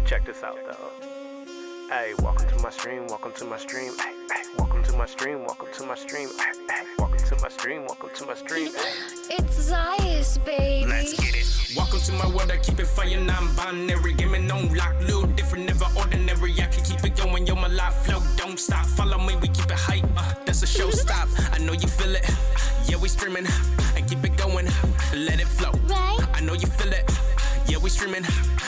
Check this out though. Hey, welcome to my stream, welcome to my stream. Hey, welcome to my stream, welcome to my stream. Hey, welcome to my stream, welcome to my stream. It's Zayas, baby. Let's get it. Welcome to my world, I keep it fire, non-binary. Gaming on lock, little different, never ordinary. I can keep it going, yo, my life flow, don't stop. Follow me, we keep it hype, that's a show stop. I know you feel it, yeah, we streaming. And keep it going, let it flow. Right? I know you feel it, yeah, we streaming.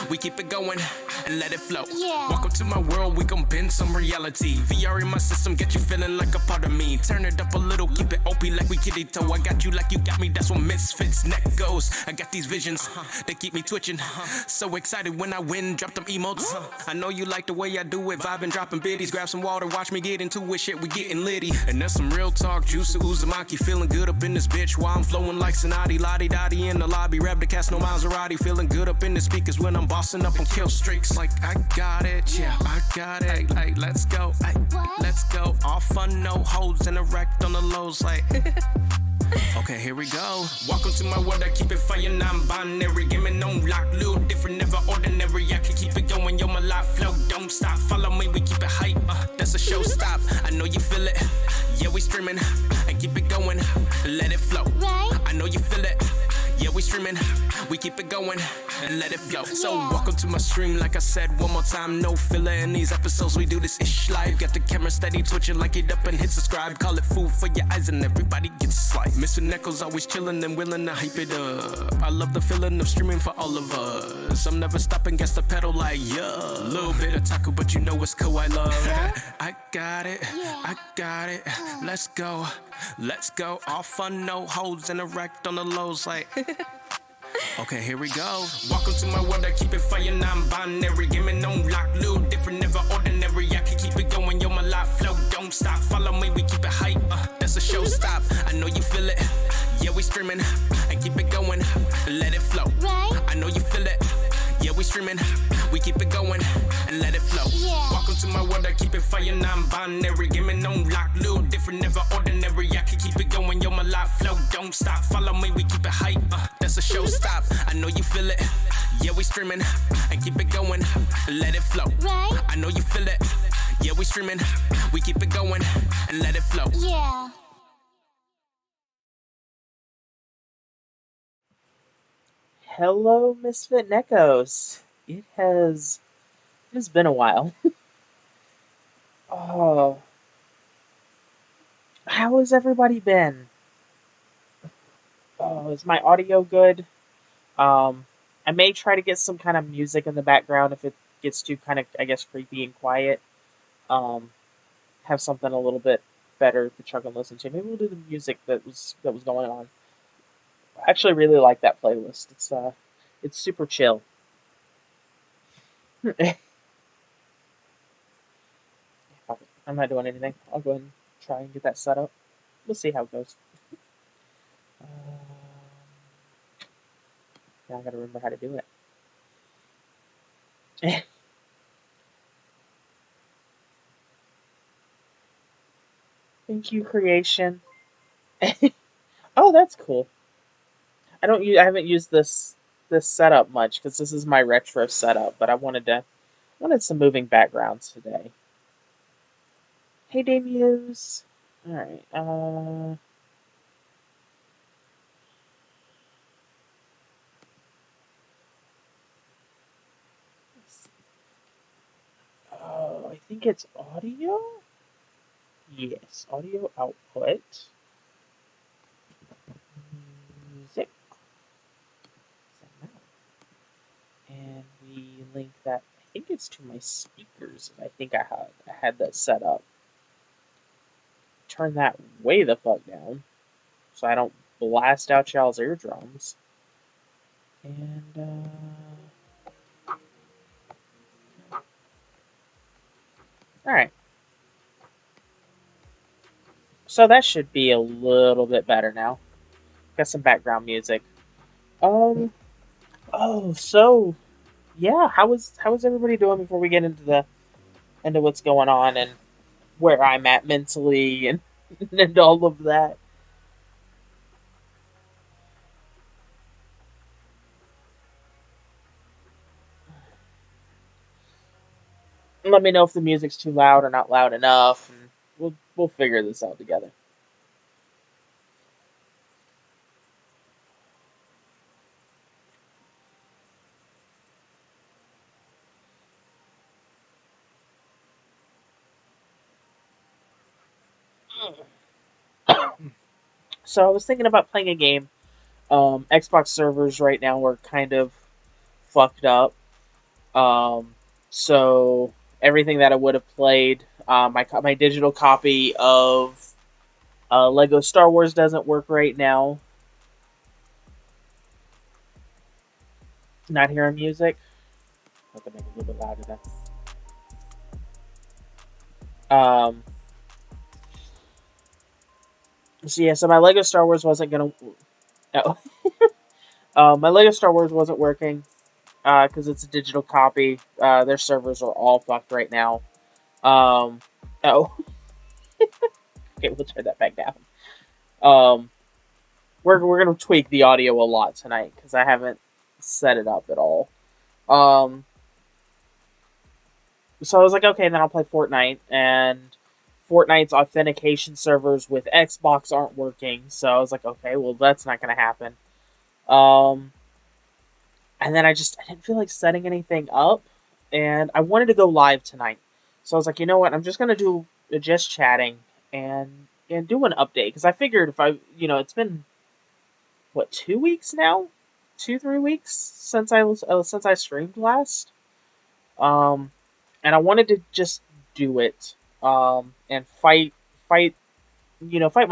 We keep it going, and let it flow. Yeah. Welcome to my world, we gon' bend some reality. VR in my system, get you feeling like a part of me. Turn it up a little, keep it OP like we kitty toe. I got you like you got me, that's what Misfits neck goes. I got these visions, they keep me twitching. So excited when I win, drop them emotes. I know you like the way I do it, vibing, dropping biddies. Grab some water, watch me get into it, shit, we getting litty. And that's some real talk, Juice Uzumaki. Feeling good up in this bitch while I'm flowing like Sonati. Lottie Dottie in the lobby, rap the cast, no Maserati. Feeling good up in the speakers when I'm bossing up on kill streaks. Like I got it, yeah, I got it. Like let's go, let's go. All fun, no holds, and erect on the lows. Like okay, here we go. Welcome to my world, I keep it fire, non-binary. Gaming on lock, little different, never ordinary. I can keep it going, yo, my life flow, don't stop. Follow me, we keep it hype, that's a show stop. I know you feel it, yeah, we streaming. And keep it going, let it flow. Right? I know you feel it, yeah, we streaming. We keep it going, and let it flow. So welcome to my stream, like I said one more time. No filler in these episodes, we do this ish live. Got the camera steady twitching, like it up and hit subscribe. Call it food for your eyes and everybody gets slight. Mr. Neckles always chilling and willing to hype it up. I love the feeling of streaming for all of us. I'm never stopping, guess the pedal like yeah. Little bit of taco, but you know it's cool, I love. I got it, I got it. Let's go, let's go. All fun, no holds, and erect on the lows like okay, here we go. Welcome to my world, I keep it fire, non-binary. Gaming on lock, little different, never ordinary. I can keep it going, yo, my life flow, don't stop. Follow me, we keep it hype, that's a show stop. I know you feel it, yeah, we streaming. And keep it going, let it flow. Right? I know you feel it, yeah, we streaming. We keep it going, and let it flow. Yeah. Welcome to my world, I keep it fire, non-binary. Gaming on lock, little different, never ordinary. I can keep it going, yo, my life flow, don't stop. Follow me, we keep it hype, that's a show stop. I know you feel it, yeah, we streaming. And keep it going, let it flow. Right? I know you feel it, yeah, we streaming. We keep it going, and let it flow. Yeah. Hello, Misfit Neckos. It has been a while. Oh, how has everybody been? Oh, is my audio good? I may try to get some kind of music in the background if it gets too kind of, I guess, creepy and quiet. Have something a little bit better to chuck and listen to. Maybe we'll do the music that was going on. I actually really like that playlist. It's super chill. Fuck it. I'm not doing anything. I'll go ahead and try and get that set up. We'll see how it goes. Now I gotta remember how to do it. Thank you, creation. Oh, that's cool. I haven't used this setup much because this is my retro setup, but I wanted some moving backgrounds today. Hey, Damuse. All right. Oh, I think it's audio. Yes, audio output. Music. And we link that. I think it's to my speakers. I think I had that set up. Turn that way the fuck down, so I don't blast out y'all's eardrums. And all right. So that should be a little bit better now. Got some background music. Oh, so yeah, how is everybody doing before we get into what's going on and where I'm at mentally and and all of that? let me know if the music's too loud or not loud enough, and we'll figure this out together. So I was thinking about playing a game. Xbox servers right now are kind of fucked up. So everything that I would have played, my digital copy of Lego Star Wars doesn't work right now. Not hearing music. I have to make it a little bit louder then. So yeah, so my Lego Star Wars wasn't gonna. No. My Lego Star Wars wasn't working because it's a digital copy. Their servers are all fucked right now. Oh. Okay, we'll turn that back down. We're gonna tweak the audio a lot tonight because I haven't set it up at all. So I was like, okay, then I'll play Fortnite, and Fortnite's authentication servers with Xbox aren't working. So I was like, okay, well that's not gonna happen. And then I didn't feel like setting anything up, and I wanted to go live tonight. So I was like, you know what? I'm just gonna do just chatting and do an update because I figured if it's been what 2 weeks now, 2-3 weeks since I streamed last, and I wanted to just do it, and fight my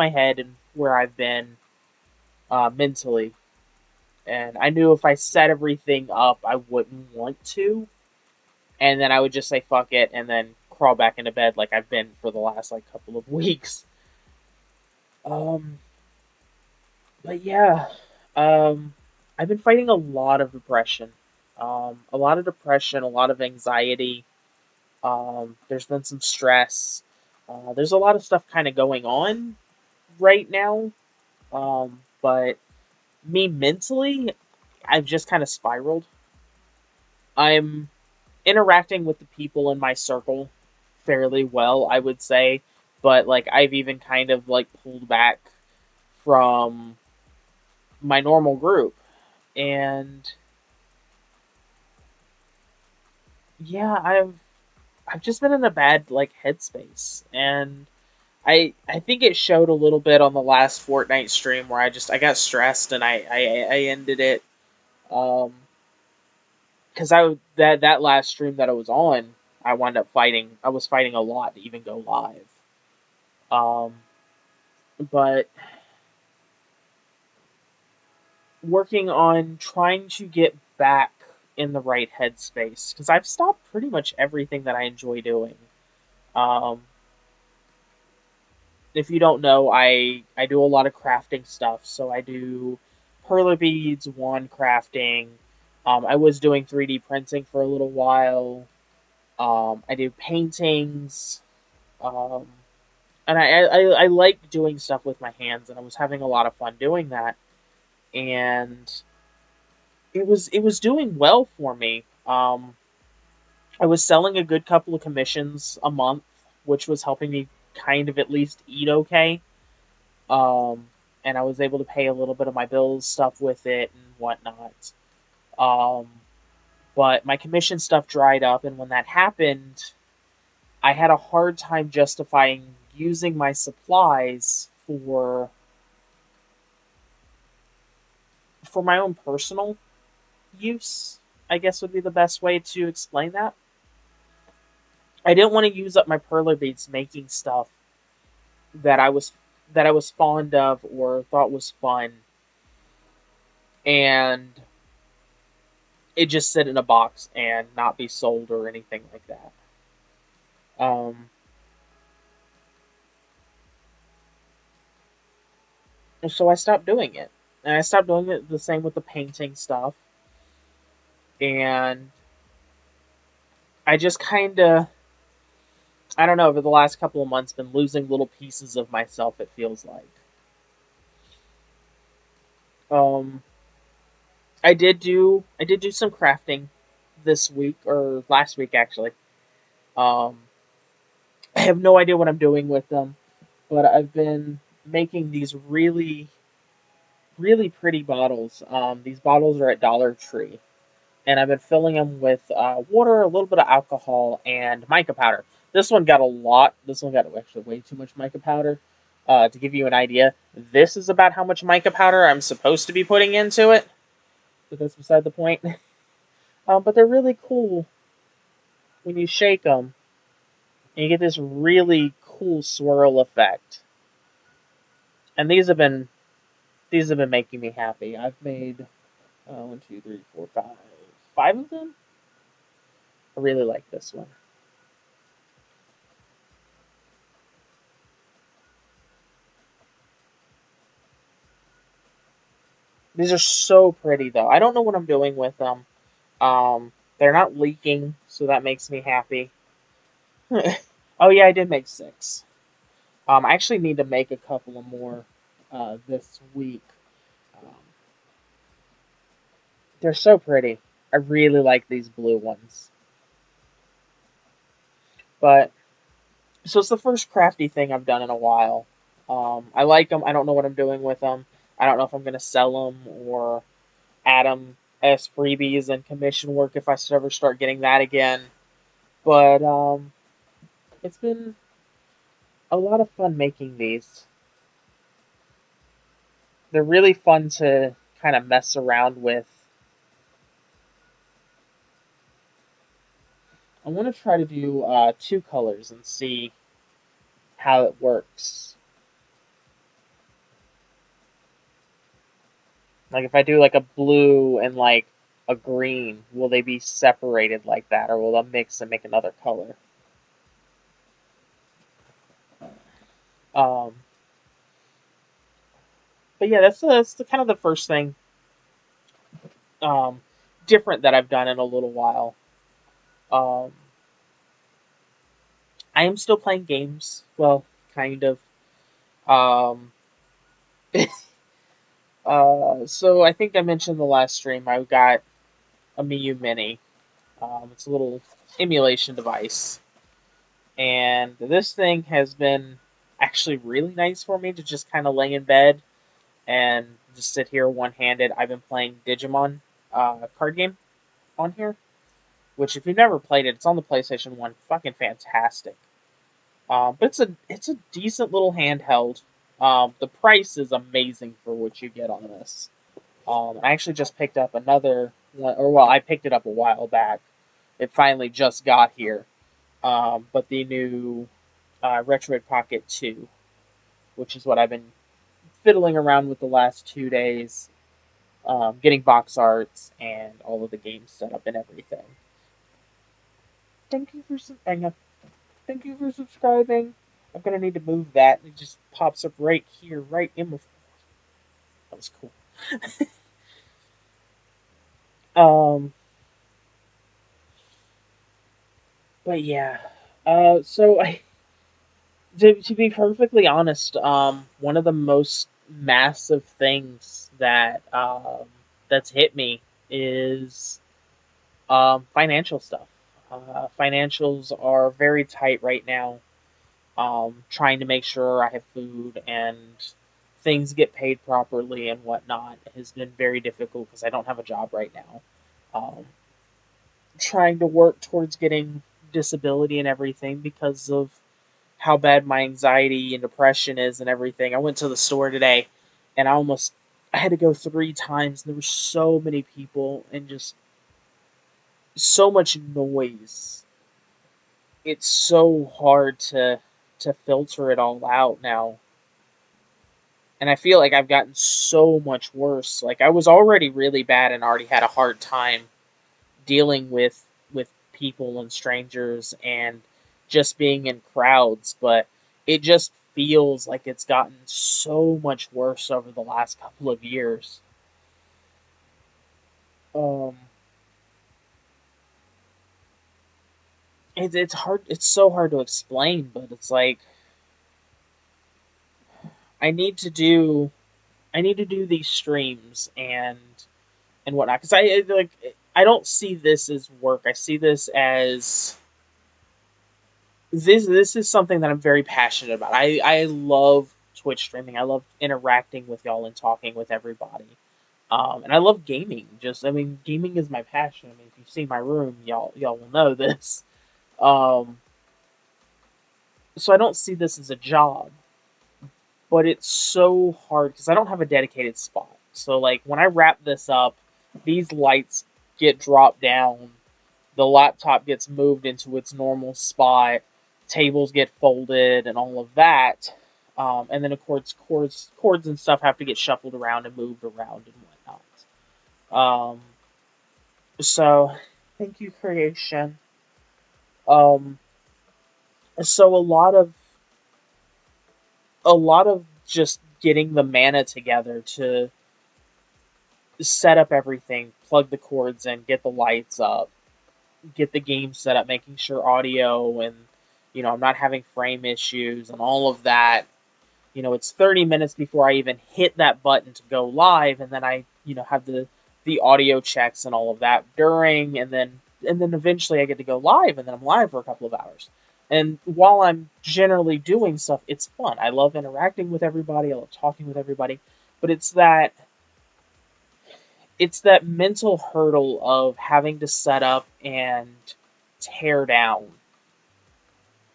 head and where I've been, mentally. And I knew if I set everything up, I wouldn't want to. And then I would just say fuck it and then crawl back into bed like I've been for the last couple of weeks. But yeah, I've been fighting a lot of depression. A lot of depression, a lot of anxiety. There's been some stress. There's a lot of stuff kind of going on right now. But me mentally, I've just kind of spiraled. I'm interacting with the people in my circle fairly well, I would say, but I've even kind of pulled back from my normal group, and yeah, I've just been in a bad headspace, and I think it showed a little bit on the last Fortnite stream where I got stressed and I ended it. Because that last stream that I was on, I wound up fighting. I was fighting a lot to even go live. But working on trying to get back in the right headspace because I've stopped pretty much everything that I enjoy doing. If you don't know, I do a lot of crafting stuff. So I do perler beads, wand crafting. I was doing 3D printing for a little while. I do paintings. Um, and I like doing stuff with my hands, and I was having a lot of fun doing that. And it was doing well for me. I was selling a good couple of commissions a month, which was helping me kind of at least eat okay. Um, and I was able to pay a little bit of my bills stuff with it and whatnot. Um, but my commission stuff dried up, and when that happened, I had a hard time justifying using my supplies for my own personal use, I guess would be the best way to explain that. I didn't want to use up my perler beads making stuff that I was that I was fond of or thought was fun, and it just sit in a box and not be sold or anything like that. Um, so I stopped doing it, and I stopped doing it the same with the painting stuff, and I just kind of I don't know, over the last couple of months, been losing little pieces of myself, it feels like. Um, I did do some crafting this week, or last week actually. Um, I have no idea what I'm doing with them, but I've been making these really, really pretty bottles. These bottles are at Dollar Tree, and I've been filling them with water, a little bit of alcohol, and mica powder. This one got a lot. This one got actually way too much mica powder. To give you an idea, this is about how much mica powder I'm supposed to be putting into it, but that's beside the point. But they're really cool when you shake them, and you get this really cool swirl effect. And these have been making me happy. I've made one, two, three, four, five of them. I really like this one. These are so pretty though. I don't know what I'm doing with them. They're not leaking, so that makes me happy. Oh yeah, I did make 6. I actually need to make a couple of more this week. Um, they're so pretty. I really like these blue ones. But so it's the first crafty thing I've done in a while. I like them. I don't know what I'm doing with them. I don't know if I'm gonna sell them or add them as freebies and commission work if I ever start getting that again. But it's been a lot of fun making these. They're really fun to kind of mess around with. I want to try to do 2 colors and see how it works. Like if I do like a blue and like a green, will they be separated like that, or will they mix and make another color? Um, but yeah, that's the kind of the first thing um, different that I've done in a little while. Um, I am still playing games. Well, kind of. Um, so I think I mentioned the last stream I got a Miu Mini. It's a little emulation device, and this thing has been actually really nice for me to just kind of lay in bed and just sit here one-handed. I've been playing Digimon card game on here, which if you've never played it, it's on the PlayStation 1. Fucking fantastic. But it's a decent little handheld. The price is amazing for what you get on this. I actually just picked up another one, or well, I picked it up a while back. It finally just got here. But the new Retroid Pocket 2, which is what I've been fiddling around with the last 2 days, getting box arts and all of the games set up and everything. Thank you for thank you for subscribing. I'm gonna need to move that. It just pops up right here, right in my. That was cool. um, but yeah. So I, to be perfectly honest, one of the most massive things that that's hit me is financial stuff. Financials are very tight right now. Trying to make sure I have food and things get paid properly and whatnot has been very difficult because I don't have a job right now. Um, Trying to work towards getting disability and everything because of how bad my anxiety and depression is and everything. I went to the store today and I had to go 3 times. There were so many people and just so much noise. It's so hard to filter it all out now. And I feel like I've gotten so much worse. Like I was already really bad and already had a hard time dealing with people and strangers and just being in crowds, but it just feels like it's gotten so much worse over the last couple of years. Um, it's hard. It's so hard to explain, but it's like I need to do I need to do these streams and whatnot because I don't see this as work. I see this as this is something that I'm very passionate about. I love Twitch streaming. I love interacting with y'all and talking with everybody. And I love gaming. Just I mean, gaming is my passion. I mean, if you see my room, y'all will know this. Um, so I don't see this as a job, but it's so hard because I don't have a dedicated spot. So like when I wrap this up, these lights get dropped down, the laptop gets moved into its normal spot, tables get folded, and all of that. And then of course cords and stuff have to get shuffled around and moved around and whatnot. So thank you, creation. Um, so a lot of just getting the mana together to set up everything, plug the cords in, get the lights up, get the game set up, making sure audio and I'm not having frame issues and all of that. It's 30 minutes before I even hit that button to go live, and then I have the audio checks and all of that during, and then eventually I get to go live, and then I'm live for a couple of hours. And while I'm generally doing stuff, it's fun. I love interacting with everybody. I love talking with everybody, but it's that mental hurdle of having to set up and tear down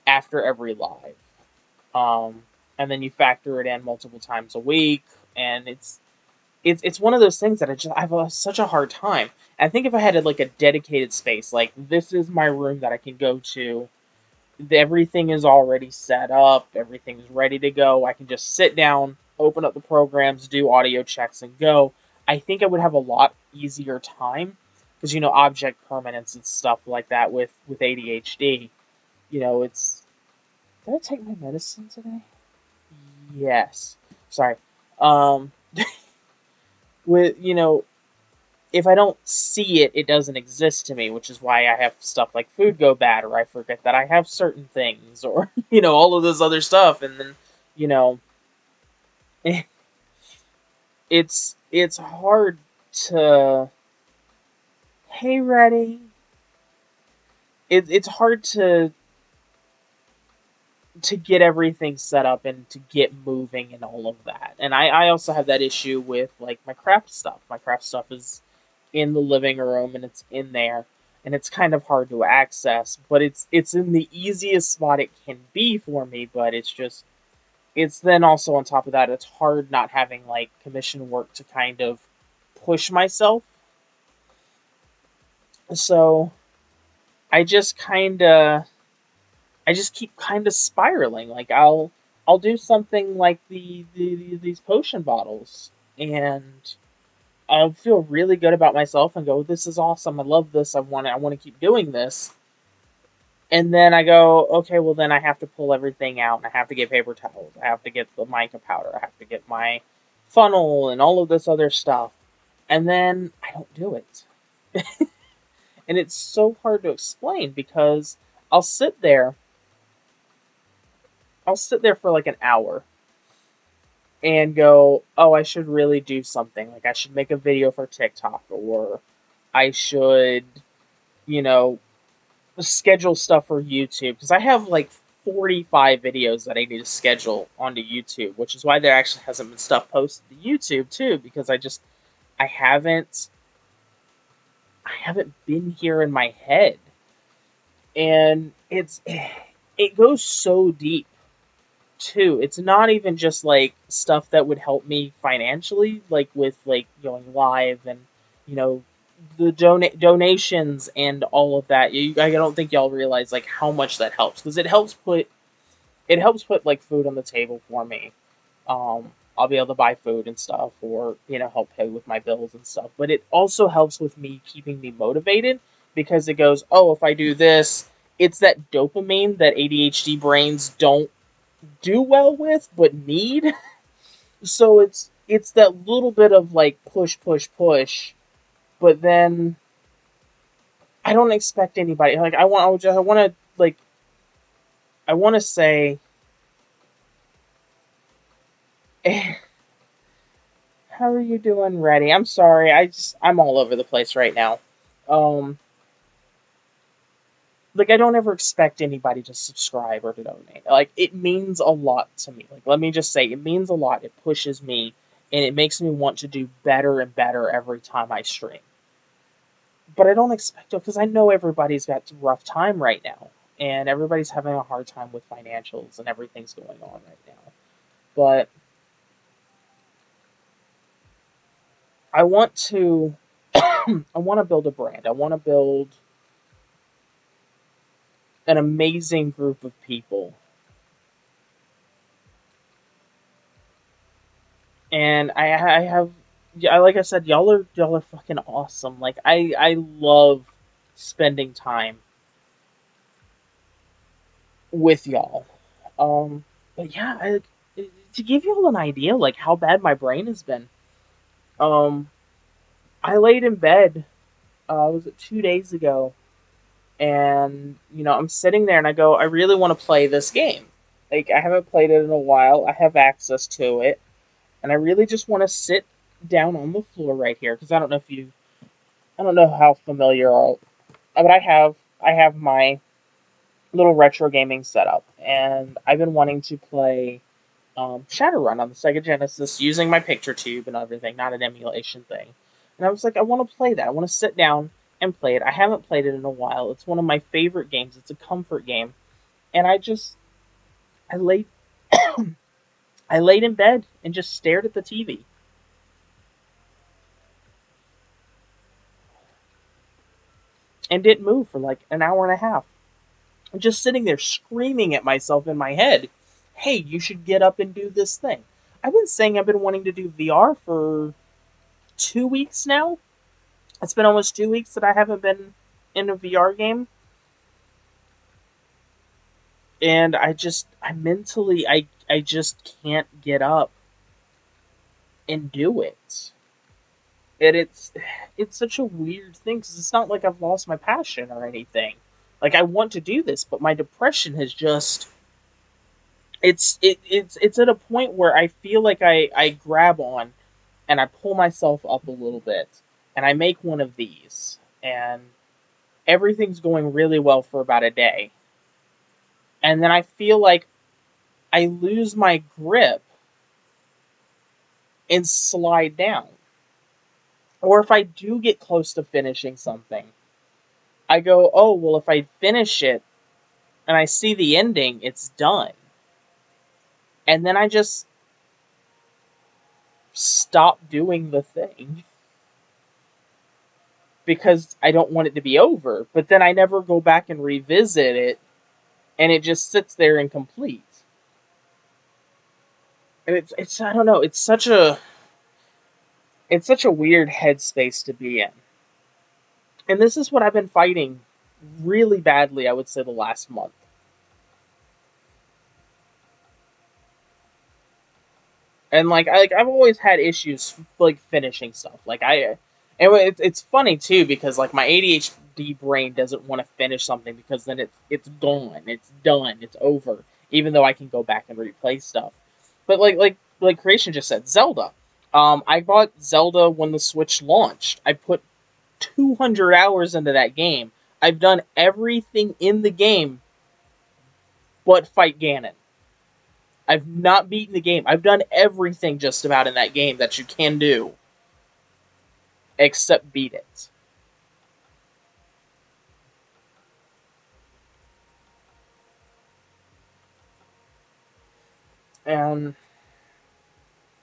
after every live. And then you factor it in multiple times a week, and it's one of those things that I have such a hard time. I think if I had like a dedicated space, like this is my room that I can go to, everything is already set up, everything's ready to go. I can just sit down, open up the programs, do audio checks, and go. I think I would have a lot easier time because object permanence and stuff like that with ADHD. It's did I take my medicine today? Yes. Sorry. Um, with if I don't see it, it doesn't exist to me, which is why I have stuff like food go bad, or I forget that I have certain things, or all of this other stuff, and then you know, it's hard to hey ready. It's hard to get everything set up and to get moving and all of that. And I also have that issue with like my craft stuff. My craft stuff is in the living room and it's in there and it's kind of hard to access, but it's in the easiest spot it can be for me, but it's then also on top of that it's hard not having like commission work to kind of push myself. So I just kind of I just keep kind of spiraling. Like I'll do something like these potion bottles, and I'll feel really good about myself and go, "This is awesome! I love this! I want to keep doing this." And then I go, "Okay, well then I have to pull everything out, and I have to get paper towels. I have to get the mica powder. I have to get my funnel and all of this other stuff." And then I don't do it, and it's so hard to explain because I'll sit there I'll sit there for like an hour and go, oh, I should really do something. Like, I should make a video for TikTok, or I should, you know, schedule stuff for YouTube. Because I have like 45 videos that I need to schedule onto YouTube, which is why there actually hasn't been stuff posted to YouTube too, because I haven't, I haven't been here in my head. And it goes so deep too. It's not even just like stuff that would help me financially, like with like going live and you know the donations and all of that. I don't think y'all realize like how much that helps, because it helps put like food on the table for me. I'll be able to buy food and stuff, or help pay with my bills and stuff. But it also helps with me keeping me motivated, because it goes, oh, if I do this, it's that dopamine that ADHD brains don't do well with but need. So it's that little bit of like push push push, but then I don't expect anybody, like I want to like I want to say how are you doing, Ready? I'm sorry, I'm all over the place right now. um like, I don't ever expect anybody to subscribe or to donate. Like, it means a lot to me. Like, let me just say, it means a lot. It pushes me, and it makes me want to do better and better every time I stream. But I don't expect it, because I know everybody's got a rough time right now, and everybody's having a hard time with financials, and everything's going on right now. But I want to, I want to build a brand. I want to build an amazing group of people. And I have, yeah, like I said, y'all are fucking awesome. Like, I love spending time with y'all. But yeah, to give y'all an idea, like, how bad my brain has been. Um, I laid in bed. Was it 2 days ago? And I'm sitting there, and I go, I really want to play this game. Like, I haven't played it in a while. I have access to it, and I really just want to sit down on the floor right here, because I don't know how familiar but I have my little retro gaming setup, and I've been wanting to play Shadowrun on the Sega Genesis using my picture tube and everything, not an emulation thing. And I was like, I want to play that. I want to sit down and play it. I haven't played it in a while. It's one of my favorite games. It's a comfort game. And I laid I laid in bed and just stared at the TV. And didn't move for like an hour and a half. I'm just sitting there screaming at myself in my head, hey, you should get up and do this thing. I've been saying I've been wanting to do VR for 2 weeks now. It's been almost 2 weeks that I haven't been in a VR game. And I just can't get up and do it. And it's such a weird thing, because it's not like I've lost my passion or anything. Like, I want to do this, but my depression has just it's at a point where I feel like I grab on and I pull myself up a little bit, and I make one of these, and everything's going really well for about a day. And then I feel like I lose my grip and slide down. Or if I do get close to finishing something, I go, oh, well, if I finish it and I see the ending, it's done. And then I just stop doing the thing, because I don't want it to be over. But then I never go back and revisit it, and it just sits there incomplete. And it's I don't know, it's such a weird headspace to be in. And this is what I've been fighting really badly, I would say, the last month. And I've always had issues like finishing stuff. It's funny too, because like my ADHD brain doesn't want to finish something, because then it's gone, it's done, it's over. Even though I can go back and replay stuff. But like Creation just said, Zelda. I bought Zelda when the Switch launched. I put 200 hours into that game. I've done everything in the game but fight Ganon. I've not beaten the game. I've done everything just about in that game that you can do, except beat it. And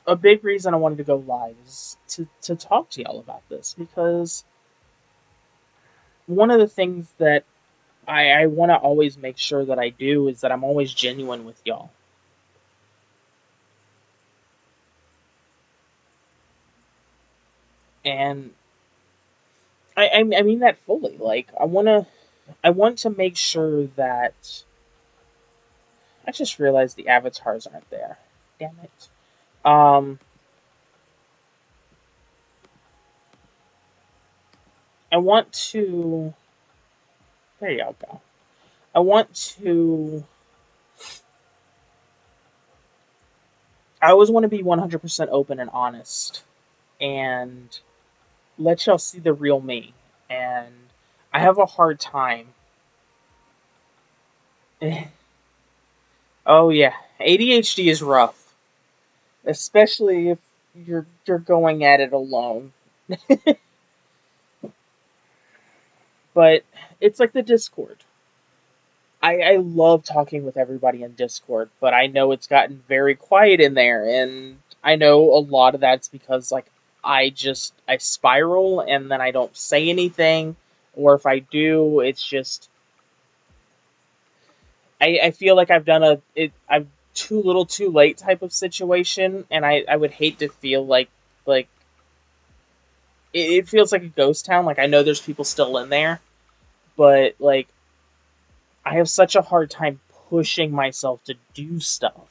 a big reason I wanted to go live is to talk to y'all about this, because one of the things that I want to always make sure that I do is that I'm always genuine with y'all. And I mean that fully. Like, I want to make sure that... I just realized the avatars aren't there. Damn it. I want to... There y'all go. I always want to be 100% open and honest, and let y'all see the real me. And I have a hard time Oh yeah, ADHD is rough, especially if you're going at it alone. But it's like the Discord. I love talking with everybody in Discord, but I know it's gotten very quiet in there, and I know a lot of that's because like I spiral and then I don't say anything, or if I do, it's just I feel like I've done I'm too little too late type of situation, and I would hate to feel like it feels like a ghost town. Like I know there's people still in there, but like I have such a hard time pushing myself to do stuff.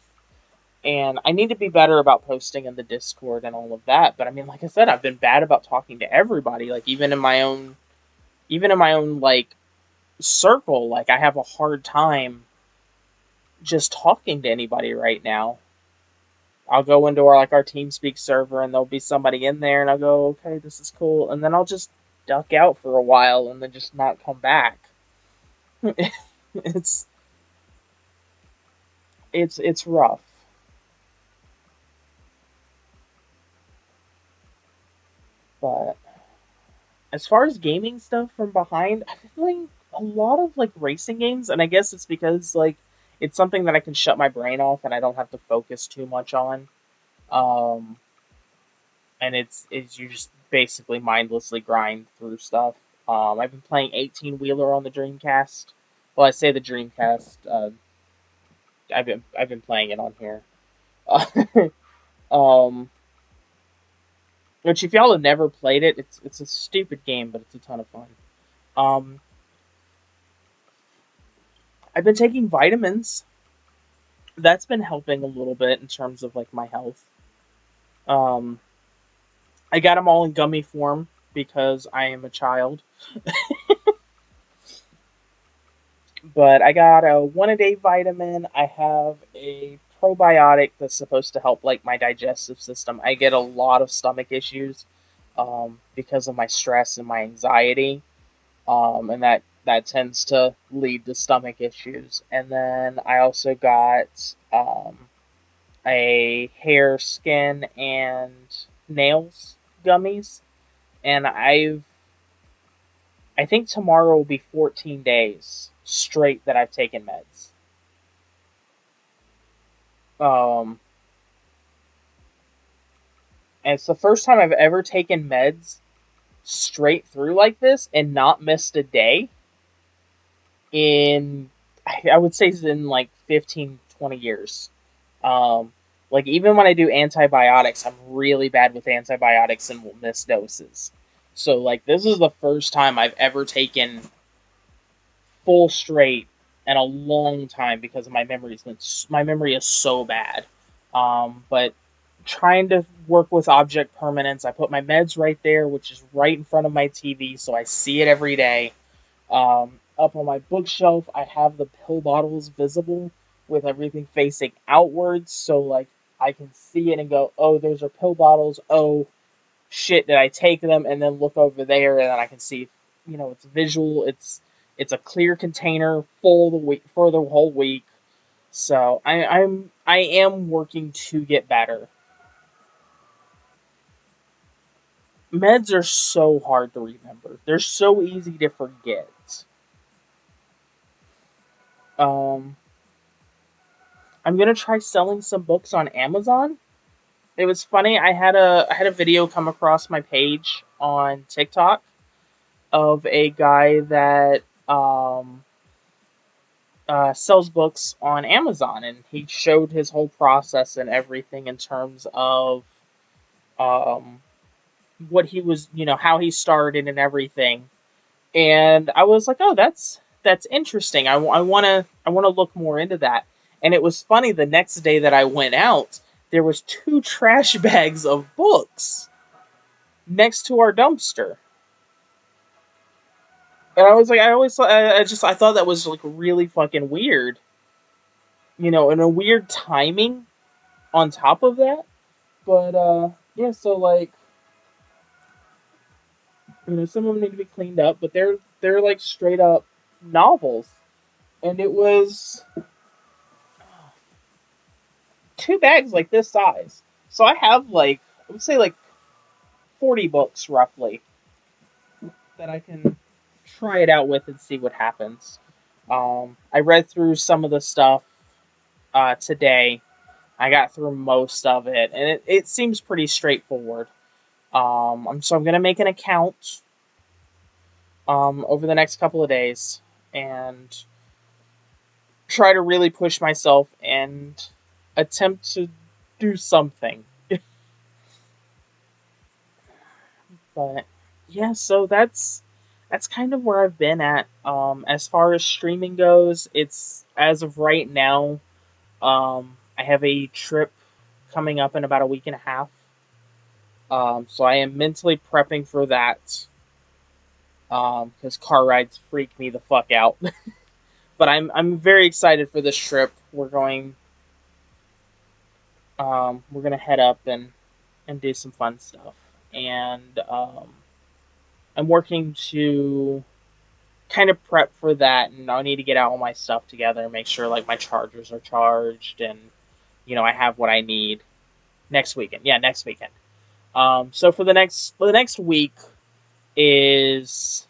And I need to be better about posting in the Discord and all of that. But I mean, like I said, I've been bad about talking to everybody. Like even in my own like circle, like I have a hard time just talking to anybody right now. I'll go into our TeamSpeak server and there'll be somebody in there and I'll go, okay, this is cool, and then I'll just duck out for a while and then just not come back. it's it's rough. But as far as gaming stuff from behind, I've been playing a lot of like racing games, and I guess it's because like it's something that I can shut my brain off and I don't have to focus too much on. Um, and it's you just basically mindlessly grind through stuff. I've been playing 18 wheeler on the Dreamcast. Well, I say the Dreamcast. I've been playing it on here. um, which if y'all have never played it, it's a stupid game, but it's a ton of fun. Um, I've been taking vitamins. That's been helping a little bit in terms of like my health. Um, I got them all in gummy form because I am a child. But I got a one a day vitamin. I have a probiotic that's supposed to help like my digestive system. I get a lot of stomach issues because of my stress and my anxiety, and that tends to lead to stomach issues. And then I also got a hair, skin, and nails gummies, and I think tomorrow will be 14 days straight that I've taken meds. Um, and it's the first time I've ever taken meds straight through like this and not missed a day in, I would say, in like 15, 20 years. Um, like, even when I do antibiotics, I'm really bad with antibiotics and will miss doses. So, like, this is the first time I've ever taken full straight in a long time because my memory is so bad. But trying to work with object permanence, I put my meds right there, which is right in front of my TV, so I see it every day. Up on my bookshelf, I have the pill bottles visible with everything facing outwards, so like I can see it and go, "Oh, those are pill bottles. Oh, shit, did I take them?" And then look over there, and then I can see, it's visual. It's a clear container full the week for the whole week. So I am working to get better. Meds are so hard to remember. They're so easy to forget. Um, I'm gonna try selling some books on Amazon. It was funny. I had a video come across my page on TikTok of a guy that sells books on Amazon, and he showed his whole process and everything in terms of um, what he was, how he started and everything. And I was like, oh, that's interesting. I wanna look more into that. And it was funny. The next day that I went out, there was two trash bags of books next to our dumpster. And I was like, I thought that was like really fucking weird, and a weird timing on top of that. But yeah, so like, some of them need to be cleaned up, but they're like straight up novels. and it was 2 bags like this size. So I have like, I would say like 40 books roughly that I can try it out with and see what happens. I read through some of the stuff today. I got through most of it, and it seems pretty straightforward. So I'm gonna make an account over the next couple of days and try to really push myself and attempt to do something. But yeah, so that's kind of where I've been at. As far as streaming goes, it's as of right now. I have a trip coming up in about a week and a half. So I am mentally prepping for that. Because car rides freak me the fuck out. But I'm very excited for this trip. We're gonna head up and do some fun stuff. And I'm working to kind of prep for that, and I need to get all my stuff together and make sure like my chargers are charged and I have what I need next weekend. Yeah, next weekend. So for the next week is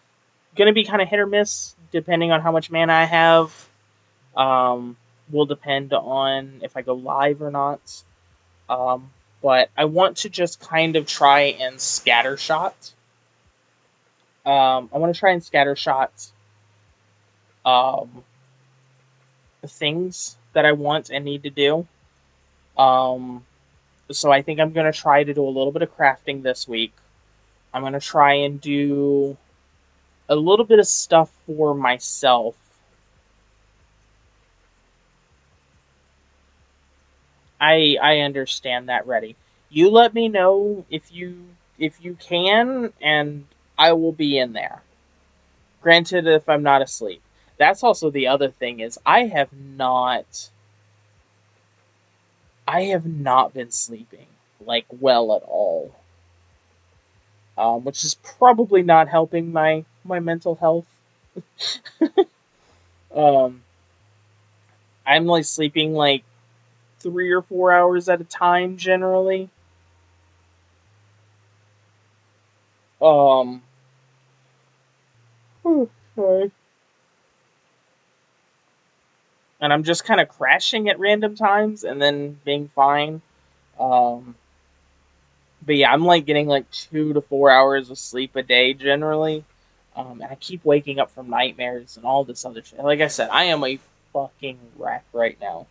gonna be kind of hit or miss depending on how much mana I have. Will depend on if I go live or not. But I want to just kind of try and scattershot. I want to try and scattershot things that I want and need to do. So I think I'm going to try to do a little bit of crafting this week. I'm going to try and do a little bit of stuff for myself. I understand that, Ready. You let me know if you can, and I will be in there. Granted, if I'm not asleep. That's also the other thing is I have not been sleeping like well at all. Which is probably not helping my mental health. I'm like sleeping like 3 or 4 hours at a time generally. Sorry. And I'm just kind of crashing at random times and then being fine. But yeah, I'm like getting like 2 to 4 hours of sleep a day generally. And I keep waking up from nightmares and all this other shit. Like I said, I am a fucking wreck right now.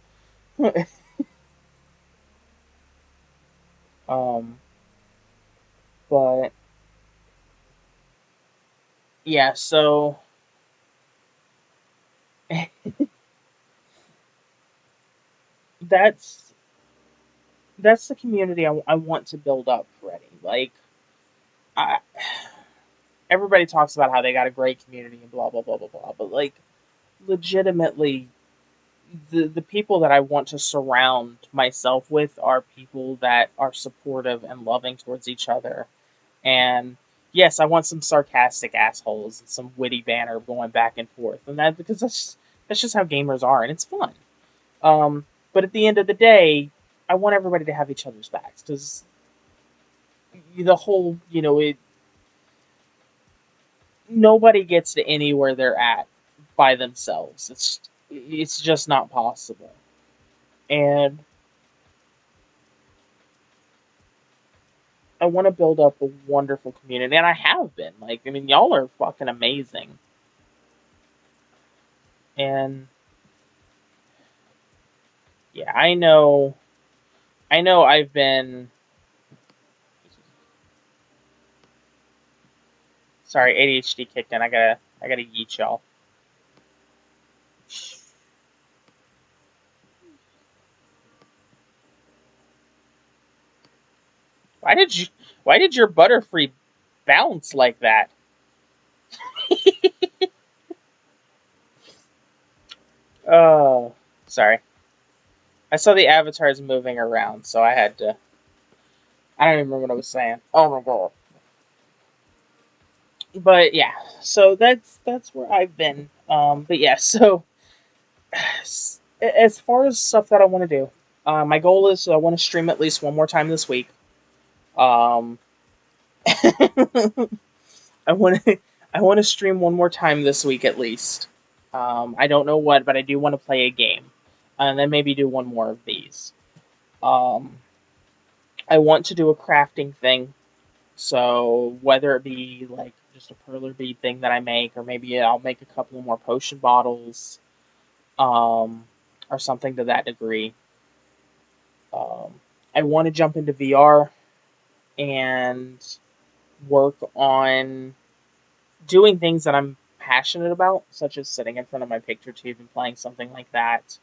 But yeah, so that's the community I want to build up, Freddy. Like, I, everybody talks about how they got a great community and blah blah blah blah blah, but like, legitimately, the people that I want to surround myself with are people that are supportive and loving towards each other. And yes, I want some sarcastic assholes and some witty banter going back and forth, and that because that's just how gamers are, and it's fun. But at the end of the day, I want everybody to have each other's backs because the whole, nobody gets to anywhere they're at by themselves. It's just not possible. And I want to build up a wonderful community, and I have been. Like, I mean, y'all are fucking amazing. And yeah, I know I've been... Sorry, ADHD kicked in. I gotta yeet y'all. Why did your Butterfree bounce like that? Oh, sorry. I saw the avatars moving around, so I had to... I don't even remember what I was saying. Oh my god. But yeah, so that's where I've been. But yeah, so as far as stuff that I want to do, my goal is I want to stream at least one more time this week. Um, I want to I want to stream one more time this week at least. I don't know what, but I do want to play a game, and then maybe do one more of these. Um, I want to do a crafting thing, so whether it be like just a perler bead thing that I make, or maybe I'll make a couple more potion bottles, um, or something to that degree. Um, I want to jump into VR and work on doing things that I'm passionate about, such as sitting in front of my picture tube and playing something like that.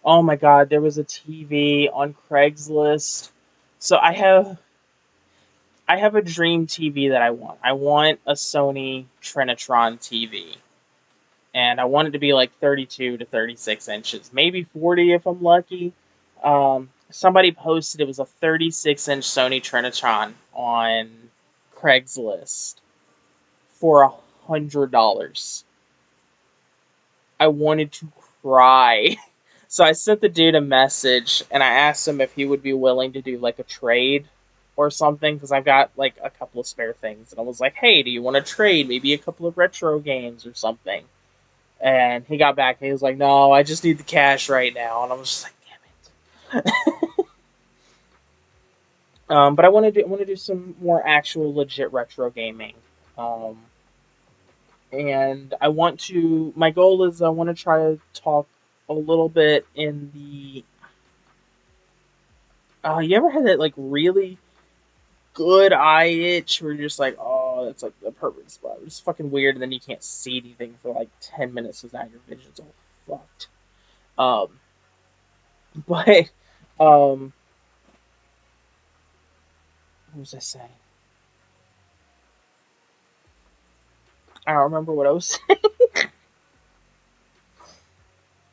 Oh my god, there was a TV on Craigslist. So I have a dream TV that I want. I want a Sony Trinitron TV. And I want it to be like 32 to 36 inches, maybe 40 if I'm lucky. Somebody posted it was a 36-inch Sony Trinitron on Craigslist for $100. I wanted to cry. So I sent the dude a message and I asked him if he would be willing to do like a trade or something, because I've got like a couple of spare things. And I was like, hey, do you want to trade maybe a couple of retro games or something? And he got back and he was like, no, I just need the cash right now. And I was just like, damn it. But I want to do some more actual legit retro gaming. Um, and my goal is I want to try to talk a little bit in the, you ever had that like really good eye itch where you're just like, oh, that's like the perfect spot. It's fucking weird, and then you can't see anything for like 10 minutes because now your vision's all fucked. Um, but, what was I saying? I don't remember what I was saying.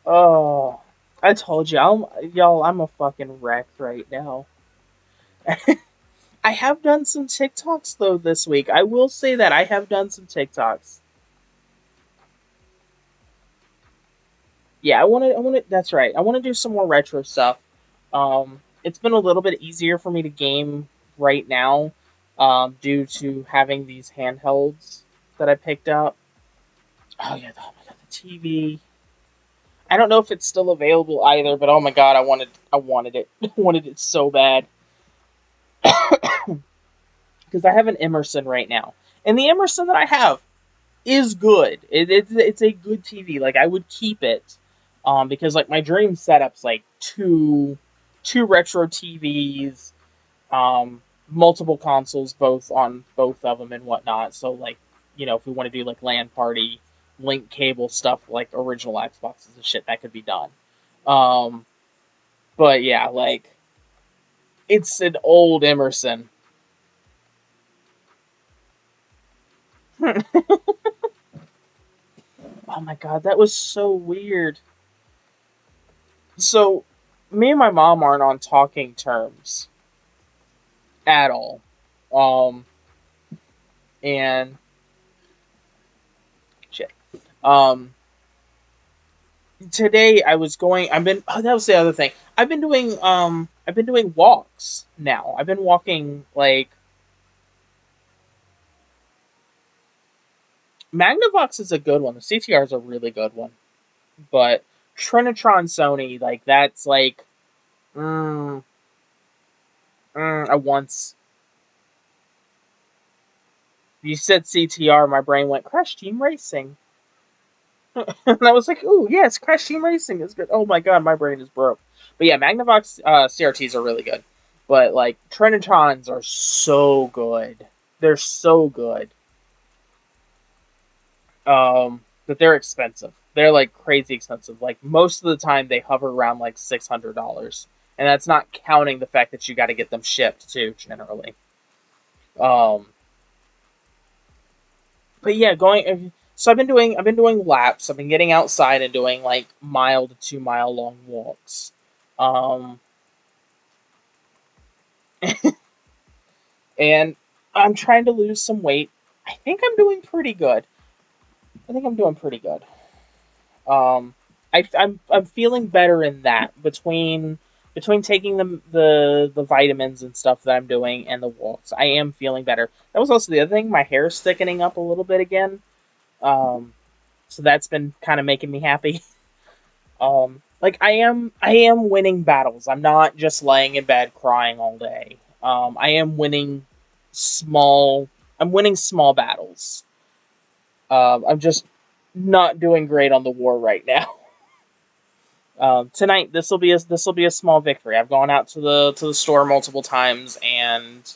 Oh, I told you, I'm a fucking wreck right now. I have done some TikToks though this week. I will say that I have done some TikToks. Yeah, that's right. I want to do some more retro stuff. It's been a little bit easier for me to game right now, due to having these handhelds that I picked up. Oh yeah, oh my god, the TV. I don't know if it's still available either, but oh my god, I wanted it. I wanted it so bad. Because I have an Emerson right now. And the Emerson that I have is good. It's a good TV. Like, I would keep it. Because like my dream setup's like two retro TVs, multiple consoles, both on both of them and whatnot. So like, if we want to do like LAN party, link cable stuff, like original Xboxes and shit, that could be done. Um, but yeah, like, it's an old Emerson. Oh my god, that was so weird. So, me and my mom aren't on talking terms at all. Um, and shit. Um, Today that was the other thing. I've been doing walks now. I've been walking like Magnavox is a good one. The CTR is a really good one. But Trinitron Sony, like that's like I once you said CTR, my brain went Crash Team Racing. And I was like, ooh, yes, Crash Team Racing is good. Oh my god, my brain is broke. But yeah, Magnavox CRTs are really good. But like Trinitrons are so good. They're so good. That they're expensive. They're like crazy expensive. Like most of the time they hover around like $600. And that's not counting the fact that you gotta get them shipped too, generally. Um but yeah, so I've been doing laps. I've been getting outside and doing like mile to 2 mile long walks. Um, and I'm trying to lose some weight. I think I'm doing pretty good. Um, I'm feeling better in that between taking the vitamins and stuff that I'm doing and the walks. I am feeling better. That was also the other thing. My hair's thickening up a little bit again. Um, so that's been kind of making me happy. Like I am winning battles. I'm not just laying in bed crying all day. I am winning small. I'm winning small battles. I'm just not doing great on the war right now. Tonight, this will be a small victory. I've gone out to the store multiple times, and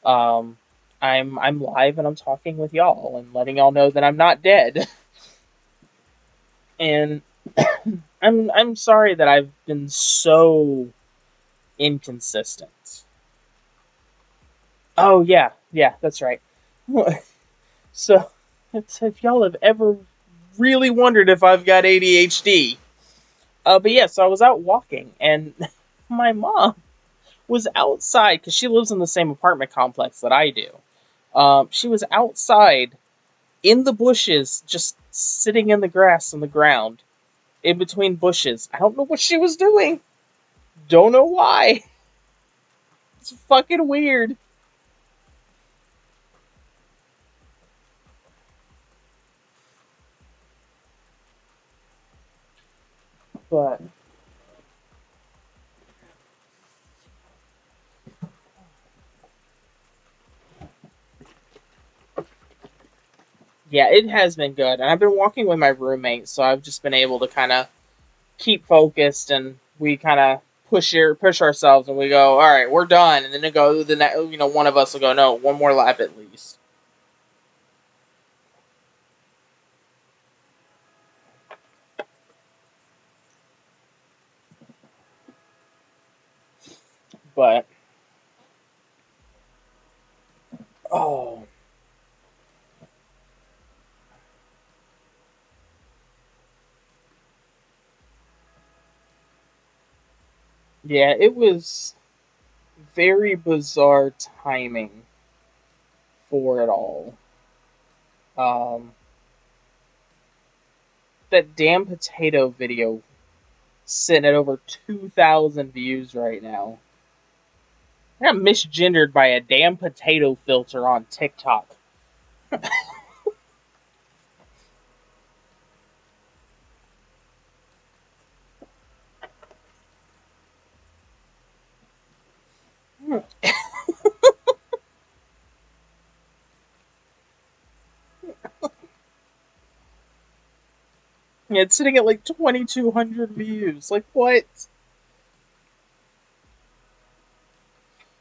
um, I'm live and I'm talking with y'all and letting y'all know that I'm not dead. And I'm sorry that I've been so inconsistent. Oh yeah, that's right. So, if y'all have ever really wondered if I've got ADHD, but yeah, so I was out walking, and my mom was outside because she lives in the same apartment complex that I do. She was outside in the bushes, just sitting in the grass on the ground, in between bushes. I don't know what she was doing. Don't know why. It's fucking weird. But yeah, it has been good. And I've been walking with my roommate, so I've just been able to kind of keep focused, and we kind of push ourselves, and we go, all right, we're done, and then it go one of us will go, no, one more lap at least. But oh yeah, it was very bizarre timing for it all. Um, that damn potato video sitting at over 2,000 views right now. I got misgendered by a damn potato filter on TikTok. Yeah, it's sitting at like 2,200 views. Like, what?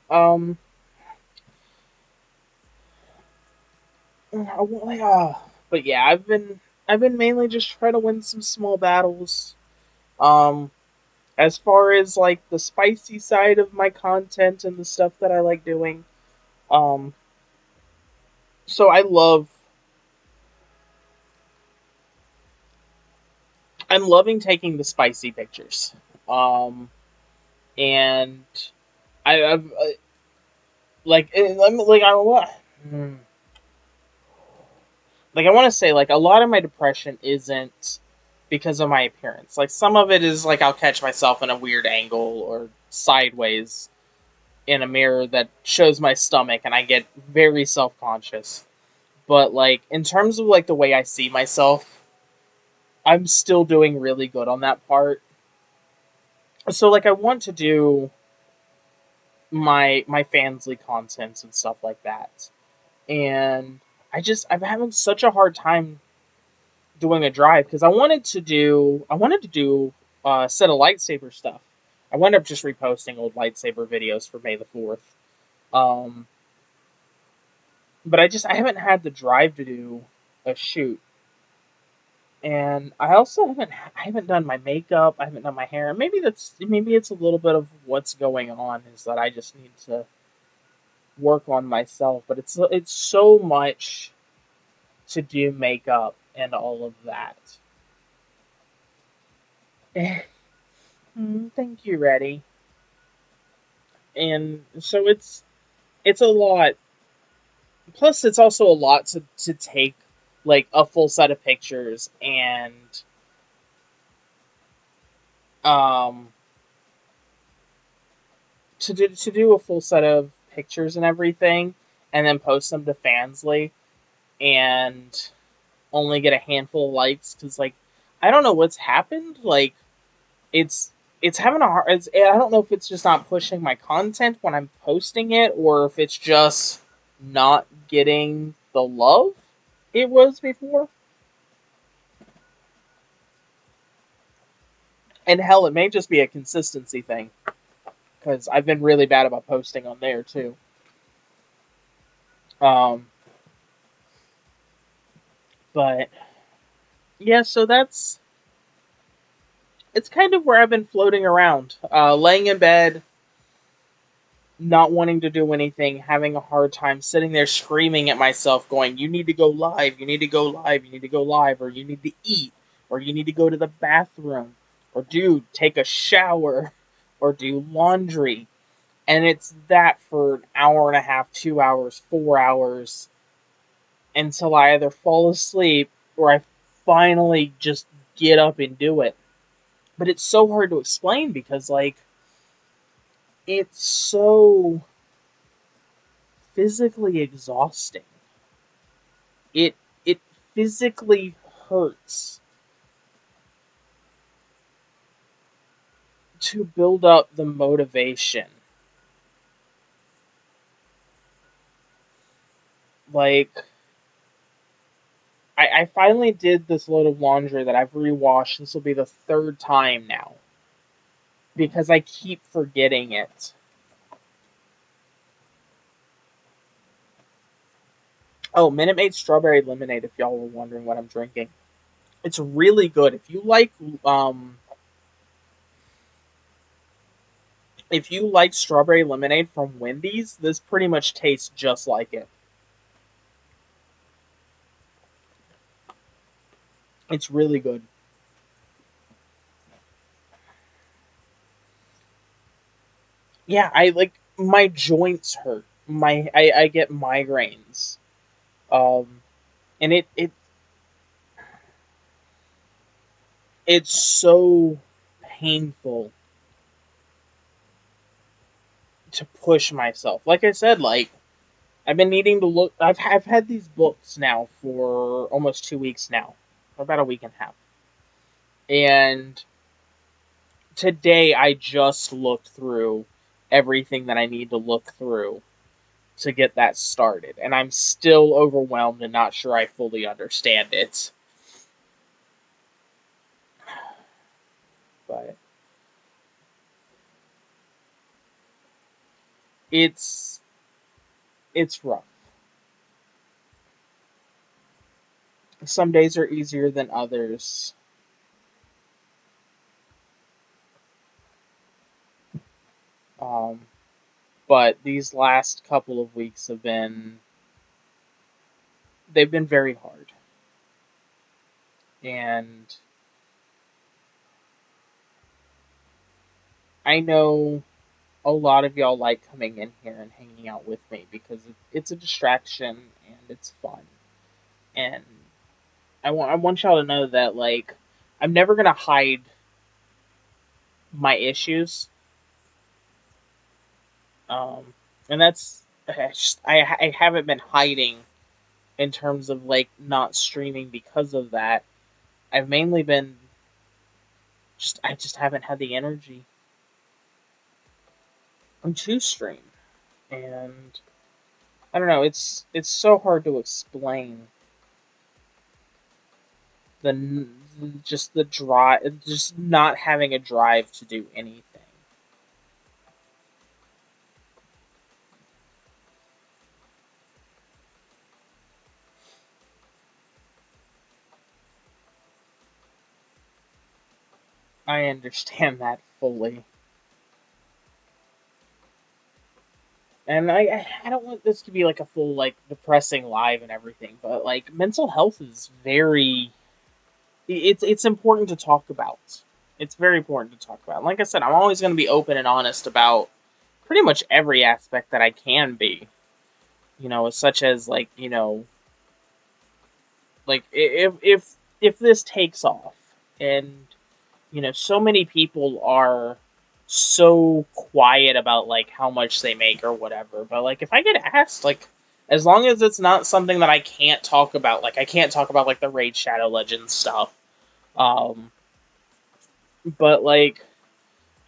Um, but yeah, I've been mainly just trying to win some small battles. Um, as far as like the spicy side of my content and the stuff that I like doing, um, so I'm loving taking the spicy pictures. Um, and I've like I want. Like I want to say like a lot of my depression isn't because of my appearance. Like some of it is like I'll catch myself in a weird angle or sideways in a mirror that shows my stomach and I get very self-conscious. But like in terms of like the way I see myself, I'm still doing really good on that part. So like I want to do my fansly content and stuff like that. And I'm having such a hard time doing a drive because I wanted to do a set of lightsaber stuff. I wound up just reposting old lightsaber videos for May the 4th. Um, but I haven't had the drive to do a shoot, and I haven't done my makeup. I haven't done my hair. Maybe it's a little bit of what's going on is that I just need to work on myself. But it's so much to do makeup and all of that. Thank you, Reddy. And so it's a lot. Plus, it's also a lot to take like a full set of pictures and um, to do a full set of pictures and everything, and then post them to Fansly, and only get a handful of likes because like I don't know what's happened. Like it's it's having a hard. I don't know if it's just not pushing my content when I'm posting it, or if it's just not getting the love it was before. And hell, it may just be a consistency thing because I've been really bad about posting on there too. Um, but yeah, so that's it's kind of where I've been floating around, laying in bed, not wanting to do anything, having a hard time sitting there screaming at myself, going, "You need to go live, you need to go live, you need to go live, or you need to eat, or you need to go to the bathroom, or dude, take a shower, or do laundry." And it's that for an hour and a half, 2 hours, 4 hours, until I either fall asleep or I finally just get up and do it. But it's so hard to explain because, like, it's so physically exhausting. It physically hurts to build up the motivation. Like, I finally did this load of laundry that I've rewashed. This will be the third time now because I keep forgetting it. Oh, Minute Maid strawberry lemonade. If y'all were wondering what I'm drinking, it's really good. If you like strawberry lemonade from Wendy's, this pretty much tastes just like it. It's really good. Yeah, I like my joints hurt. I get migraines. Um, and it's so painful to push myself. Like I said, like I've been needing to look. I've had these books now for almost 2 weeks now, or about a week and a half. And today I just looked through everything that I need to look through to get that started, and I'm still overwhelmed and not sure I fully understand it. But it's it's rough. Some days are easier than others. Um, but these last couple of weeks they've been very hard. And I know a lot of y'all like coming in here and hanging out with me because it's a distraction and it's fun. And I want y'all to know that like I'm never gonna hide my issues. Um, and that's I haven't been hiding in terms of like not streaming because of that. I've mainly been I just haven't had the energy to stream, and I don't know. It's so hard to explain the just the drive, just not having a drive to do anything. I understand that fully. And I don't want this to be like a full like depressing live and everything, but like mental health is very it's important to talk about. It's very important to talk about. Like I said, I'm always going to be open and honest about pretty much every aspect that I can be. Such as like like if this takes off and so many people are so quiet about like how much they make or whatever. But like if I get asked, like as long as it's not something that I can't talk about, like I can't talk about like the Raid Shadow Legends stuff. Um, but like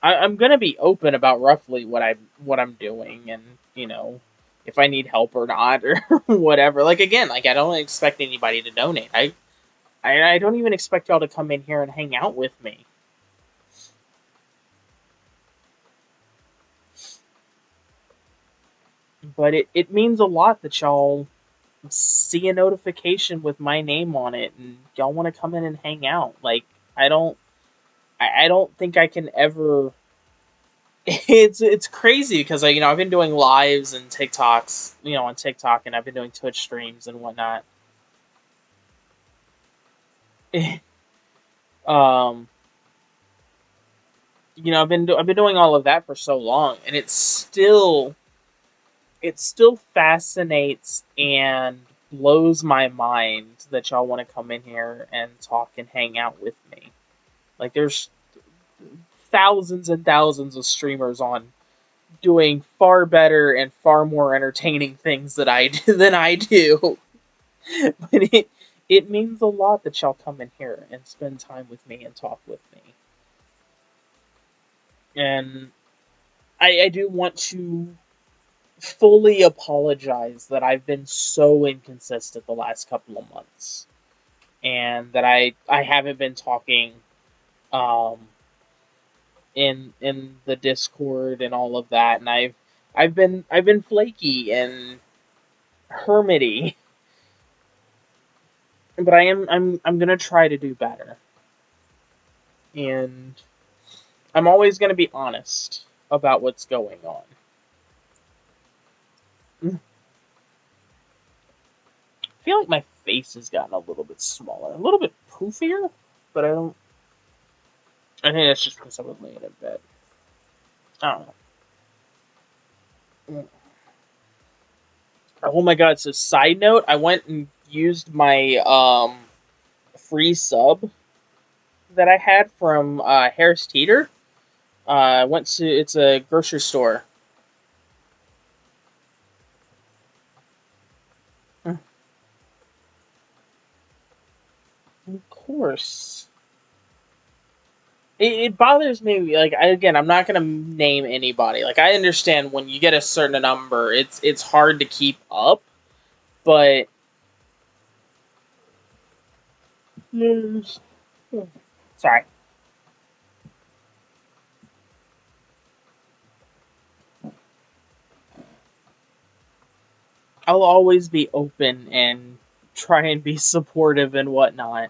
I'm gonna be open about roughly what I'm doing, and if I need help or not or whatever. Like again, like I don't expect anybody to donate. I don't even expect y'all to come in here and hang out with me. But it means a lot that y'all see a notification with my name on it and y'all want to come in and hang out. Like I don't think I can ever. It's crazy because I've been doing lives and TikToks on TikTok, and I've been doing Twitch streams and whatnot. um I've been doing all of that for so long, and it still fascinates and blows my mind that y'all want to come in here and talk and hang out with me. Like there's thousands and thousands of streamers on doing far better and far more entertaining things that than I do. But it means a lot that y'all come in here and spend time with me and talk with me. And I do want to fully apologize that I've been so inconsistent the last couple of months, and that I haven't been talking um in the Discord and all of that, and I've been flaky and hermity, but I'm gonna try to do better, and I'm always gonna be honest about what's going on. I feel like my face has gotten a little bit smaller, a little bit poofier, but I think that's just because I was laying in bed. I don't know. Oh my god! So side note, I went and used my free sub that I had from Harris Teeter. I went to it's a grocery store. Of course. It bothers me. Like I'm not gonna name anybody. Like I understand when you get a certain number, it's hard to keep up, but yes. Sorry. I'll always be open and try and be supportive and whatnot.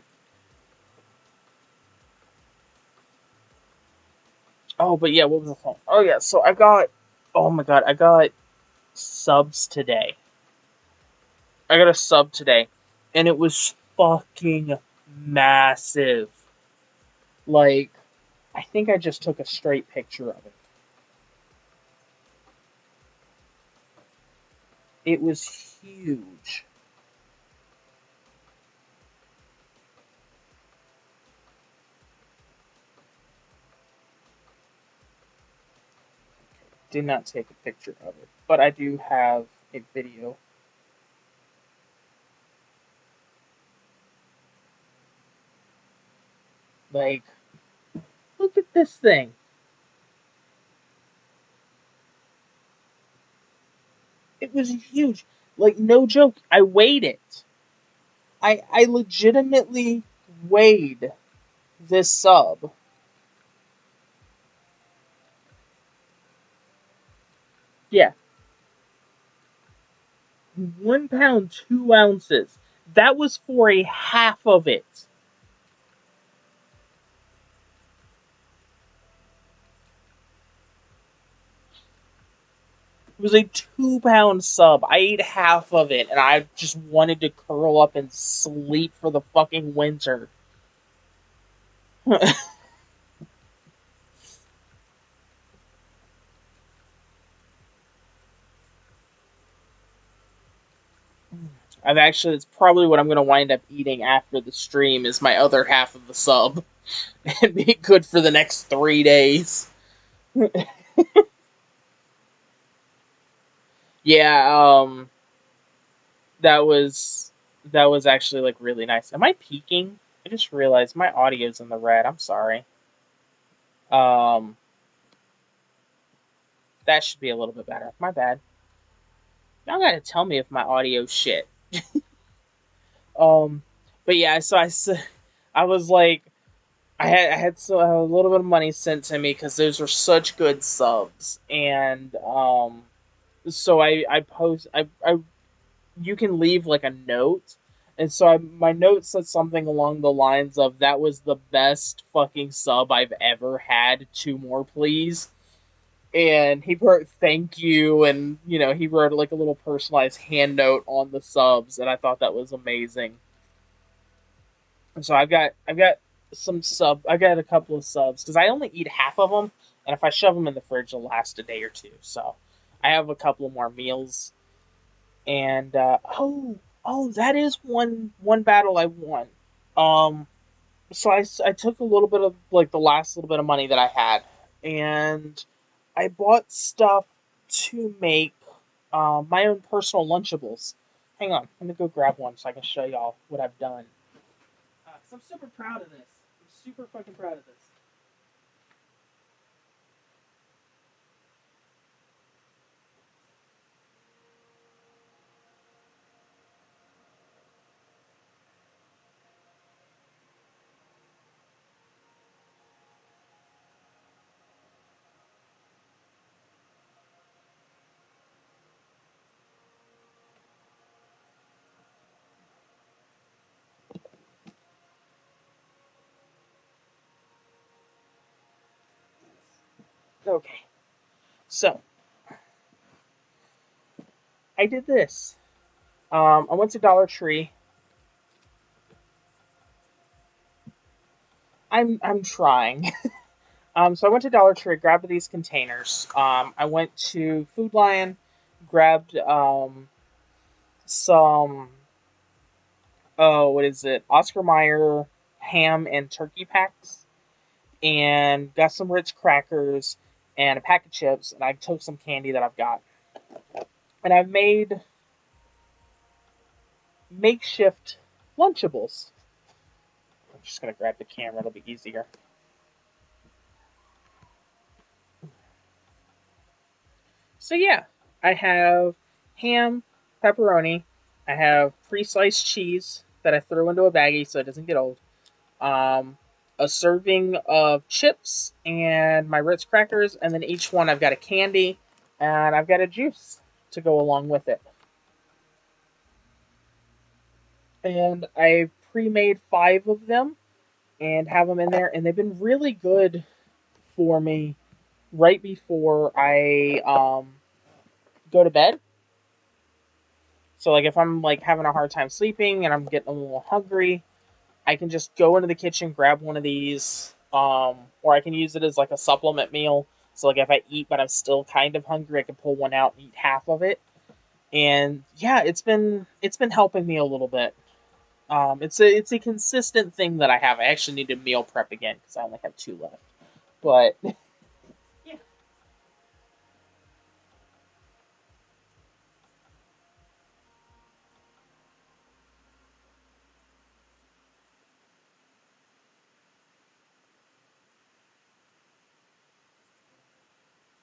Oh, but yeah, what was the phone? Oh yeah, so oh my god, I got subs today. I got a sub today, and it was fucking massive. Like, I think I just took a straight picture of it. It was huge. Did not take a picture of it, but I do have a video. Like, look at this thing. It was huge. Like, no joke. I weighed it. I legitimately weighed this sub. Yeah. 1 pound, 2 ounces. That was for a half of it. It was a 2 pound sub. I ate half of it, and I just wanted to curl up and sleep for the fucking winter. It's probably what I'm going to wind up eating after the stream is my other half of the sub. and be good for the next 3 days. Yeah, that was that was actually like really nice. Am I peaking? I just realized my audio's in the red. I'm sorry. Um, that should be a little bit better. My bad. Y'all gotta tell me if my audio's shit. Um, but yeah, I was like, I had a little bit of money sent to me because those were such good subs, and so I post I you can leave like a note, and so my note said something along the lines of that was the best fucking sub I've ever had. Two more, please. And he wrote thank you, and he wrote like a little personalized hand note on the subs, and I thought that was amazing. And so I've got I got a couple of subs because I only eat half of them, and if I shove them in the fridge, they'll last a day or two. So I have a couple of more meals, and oh, that is one battle I won. Um, so I took a little bit of like the last little bit of money that I had, and I bought stuff to make my own personal Lunchables. Hang on, I'm gonna go grab one so I can show y'all what I've done. 'Cause I'm super proud of this. I'm super fucking proud of this. Okay, so I did this. I went to Dollar Tree. I'm trying. So I went to Dollar Tree, grabbed these containers. I went to Food Lion, grabbed some what is it? Oscar Mayer ham and turkey packs, and got some Ritz crackers and a pack of chips, and I took some candy that I've got, and I've made makeshift Lunchables. I'm just gonna grab the camera; it'll be easier. So yeah, I have ham, pepperoni. I have pre-sliced cheese that I throw into a baggie so it doesn't get old. Um, a serving of chips and my Ritz crackers, and then each one I've got a candy and I've got a juice to go along with it. And I pre-made 5 of them and have them in there, and they've been really good for me right before I go to bed. So like if I'm like having a hard time sleeping and I'm getting a little hungry, I can just go into the kitchen, grab one of these, or I can use it as like a supplement meal. So like if I eat but I'm still kind of hungry, I can pull one out and eat half of it. And yeah, it's been helping me a little bit. It's a consistent thing that I have. I actually need to meal prep again because I only have 2 left. But yeah,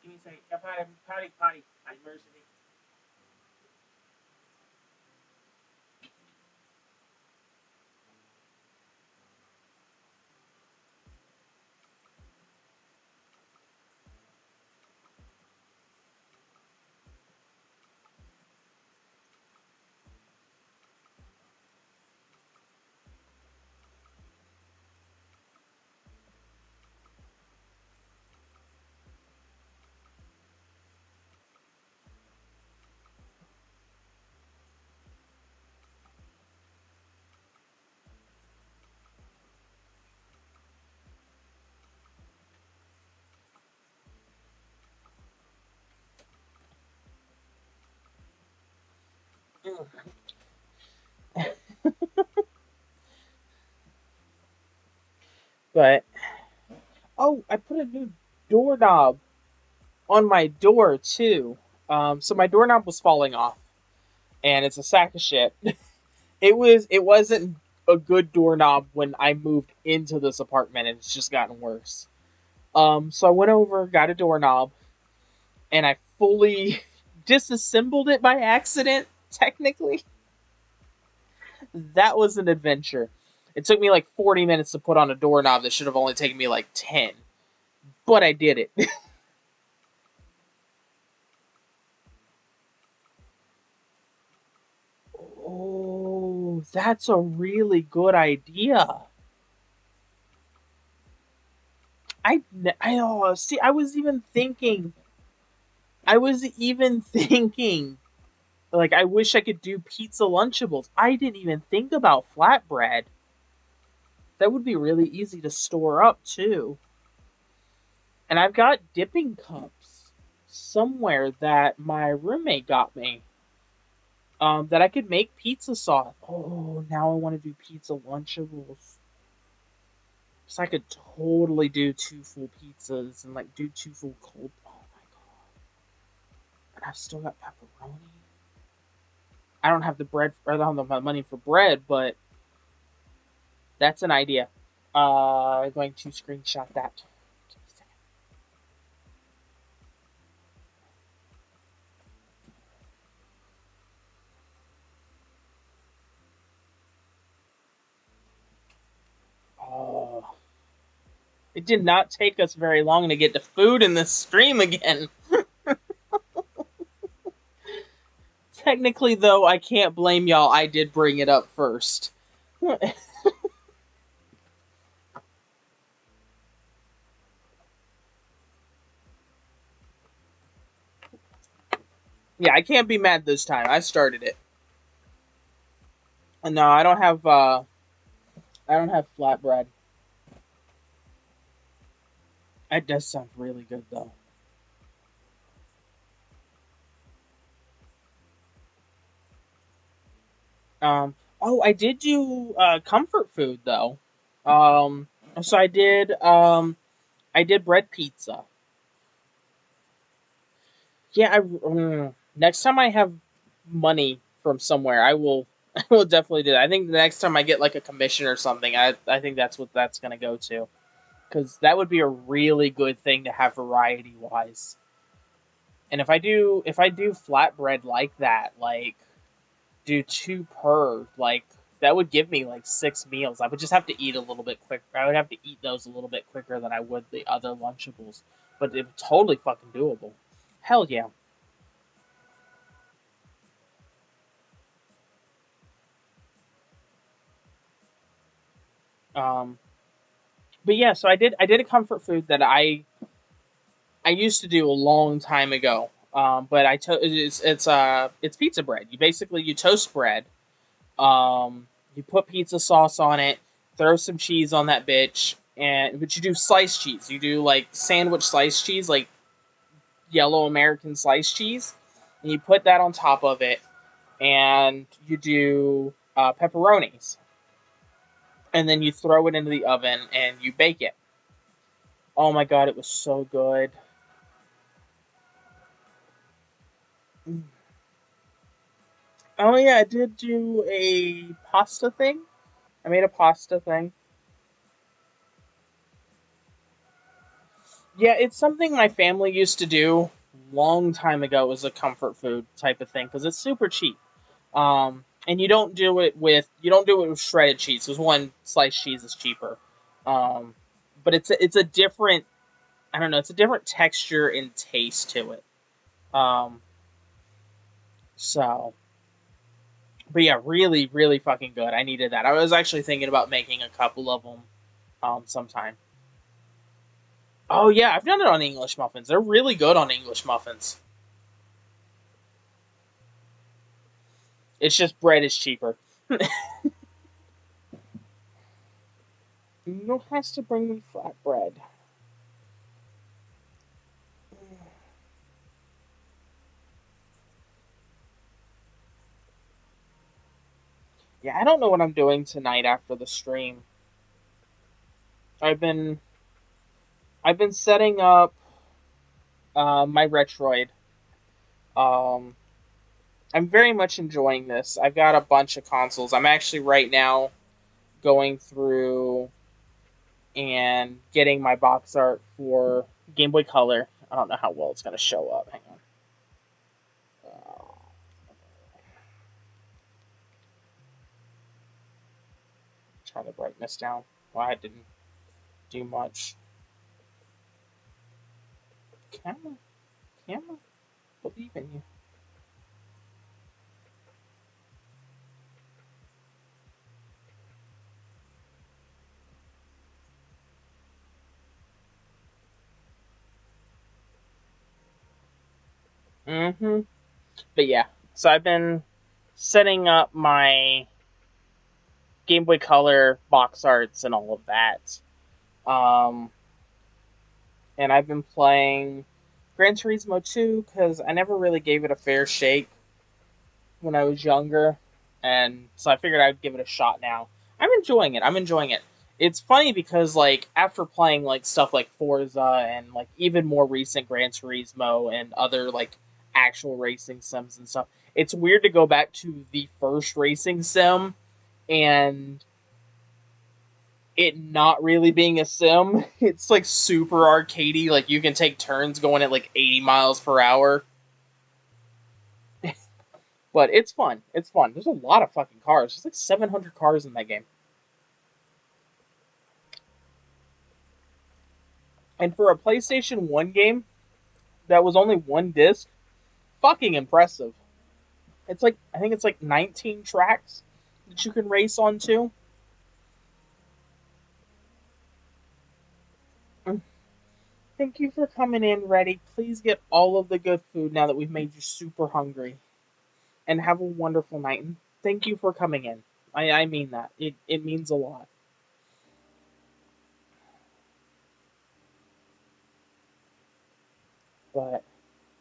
give me a second. Potty. Emergency. But oh, I put a new doorknob on my door too. So my doorknob was falling off, and it's a sack of shit. It wasn't a good doorknob when I moved into this apartment, and it's just gotten worse. So I went over, got a doorknob, and I fully disassembled it by accident. Technically, that was an adventure. It took me like 40 minutes to put on a doorknob that should have only taken me like 10, but I did it. Oh, that's a really good idea. See, I was even thinking, like, I wish I could do pizza Lunchables. I didn't even think about flatbread. That would be really easy to store up, too. And I've got dipping cups somewhere that my roommate got me. That I could make pizza sauce. Oh, now I want to do pizza Lunchables. So I could totally do 2 full pizzas and like do 2 full cold. Oh my god! And I've still got pepperoni. I don't have the bread. I don't have the money for bread, but that's an idea. I'm going to screenshot that. Oh, it did not take us very long to get to food in this stream again. Technically, though, I can't blame y'all. I did bring it up first. Yeah, I can't be mad this time. I started it. No, I don't have. I don't have flatbread. That does sound really good, though. Oh, I did do comfort food though. Um, so I did bread pizza. Yeah, next time I have money from somewhere, I will I will definitely do that. I think the next time I get like a commission or something, I think that's what that's gonna go to, because that would be a really good thing to have variety wise. And if I do flatbread like that, like do 2 per, like that would give me like 6 meals. I would just have to eat a little bit quicker. I would have to eat those a little bit quicker than I would the other Lunchables, but it's totally fucking doable. Hell yeah. Um, but yeah, so I did a comfort food that I used to do a long time ago. But it's pizza bread. You toast bread. You put pizza sauce on it, throw some cheese on that bitch, but you do sliced cheese. You do like sandwich sliced cheese, like yellow American sliced cheese, and you put that on top of it, and you do pepperonis, and then you throw it into the oven and you bake it. Oh my god, it was so good. Oh yeah, I did do a pasta thing. I made a pasta thing. Yeah, it's something my family used to do long time ago. It was a comfort food type of thing because it's super cheap. And you don't do it with shredded cheese because one sliced cheese is cheaper. Um, but it's a different, I don't know, it's a different texture and taste to it. Um, so, but yeah, really really fucking good. I needed that. I was actually thinking about making a couple of them sometime. Oh yeah, I've done it on English muffins. They're really good on English muffins. It's just bread is cheaper. No has to bring me flatbread. Yeah, I don't know what I'm doing tonight after the stream. I've been I've been setting up my Retroid. Um, I'm very much enjoying this. I've got a bunch of consoles. I'm actually right now going through and getting my box art for Game Boy Color. I don't know how well it's going to show up. Hang on. Turn the brightness down. Well, I didn't do much. Camera, camera, believe in you. Mm-hmm. But yeah, so I've been setting up my Game Boy Color box arts and all of that. Um, and I've been playing Gran Turismo 2 because I never really gave it a fair shake when I was younger, and so I figured I'd give it a shot now. I'm enjoying it. I'm enjoying it. It's funny because like after playing like stuff like Forza and like even more recent Gran Turismo and other like actual racing sims and stuff, it's weird to go back to the first racing sim and it not really being a sim. It's like super arcadey. Like you can take turns going at like 80 miles per hour. But it's fun. It's fun. There's a lot of fucking cars. There's like 700 cars in that game. And for a PlayStation 1 game that was only one disc, fucking impressive. It's like, I think it's like 19 tracks that you can race on too. Thank you for coming in, Reddy. Please get all of the good food now that we've made you super hungry. And have a wonderful night. And thank you for coming in. I mean that. It means a lot. But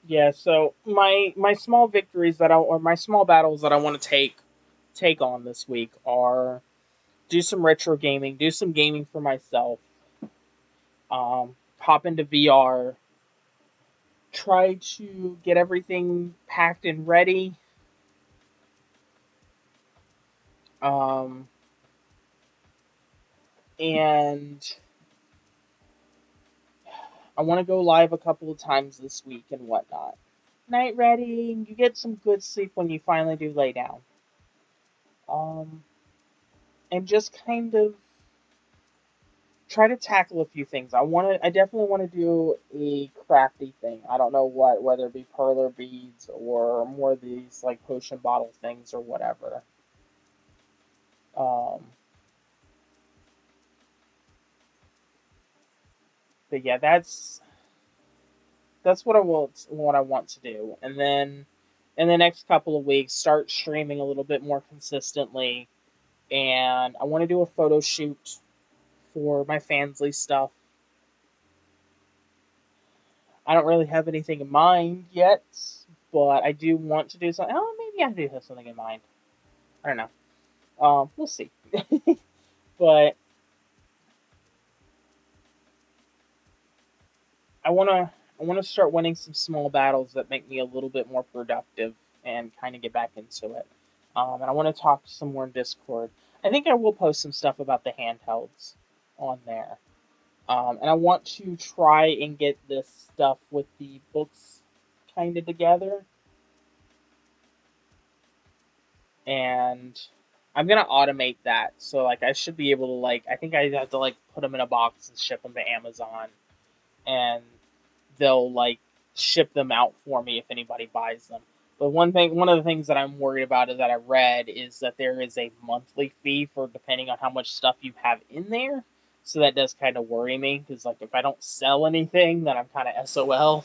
yeah, so my small victories that I or my small battles that I want to take on this week are do some retro gaming, do some gaming for myself, hop into VR, try to get everything packed and ready. Um, and I want to go live a couple of times this week and whatnot. Night ready, you get some good sleep when you finally do lay down. Um, and just kind of try to tackle a few things. I definitely want to do a crafty thing. I don't know what, whether it be perler beads or more of these like potion bottle things or whatever. Um, but yeah, that's what I want to do. And then in the next couple of weeks, start streaming a little bit more consistently. And I want to do a photo shoot for my Fansly stuff. I don't really have anything in mind yet, but I do want to do something. Oh, maybe I do have something in mind. I don't know. We'll see. But I want to start winning some small battles that make me a little bit more productive and kind of get back into it. And I want to talk some more in Discord. I think I will post some stuff about the handhelds on there. And I want to try and get this stuff with the books kind of together. And I'm gonna automate that. So like I should be able to like I think I have to like put them in a box and ship them to Amazon, and they'll like ship them out for me if anybody buys them. But one of the things that I'm worried about is that I read is that there is a monthly fee for depending on how much stuff you have in there. So that does kind of worry me because like if I don't sell anything, then I'm kind of SOL.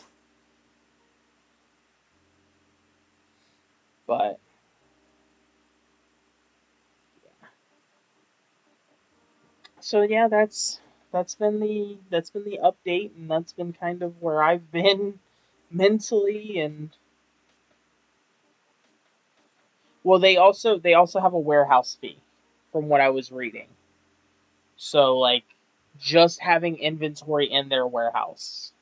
But so yeah, that's been the update, and that's been kind of where I've been mentally. And well, they also have a warehouse fee from what I was reading. So like just having inventory in their warehouse.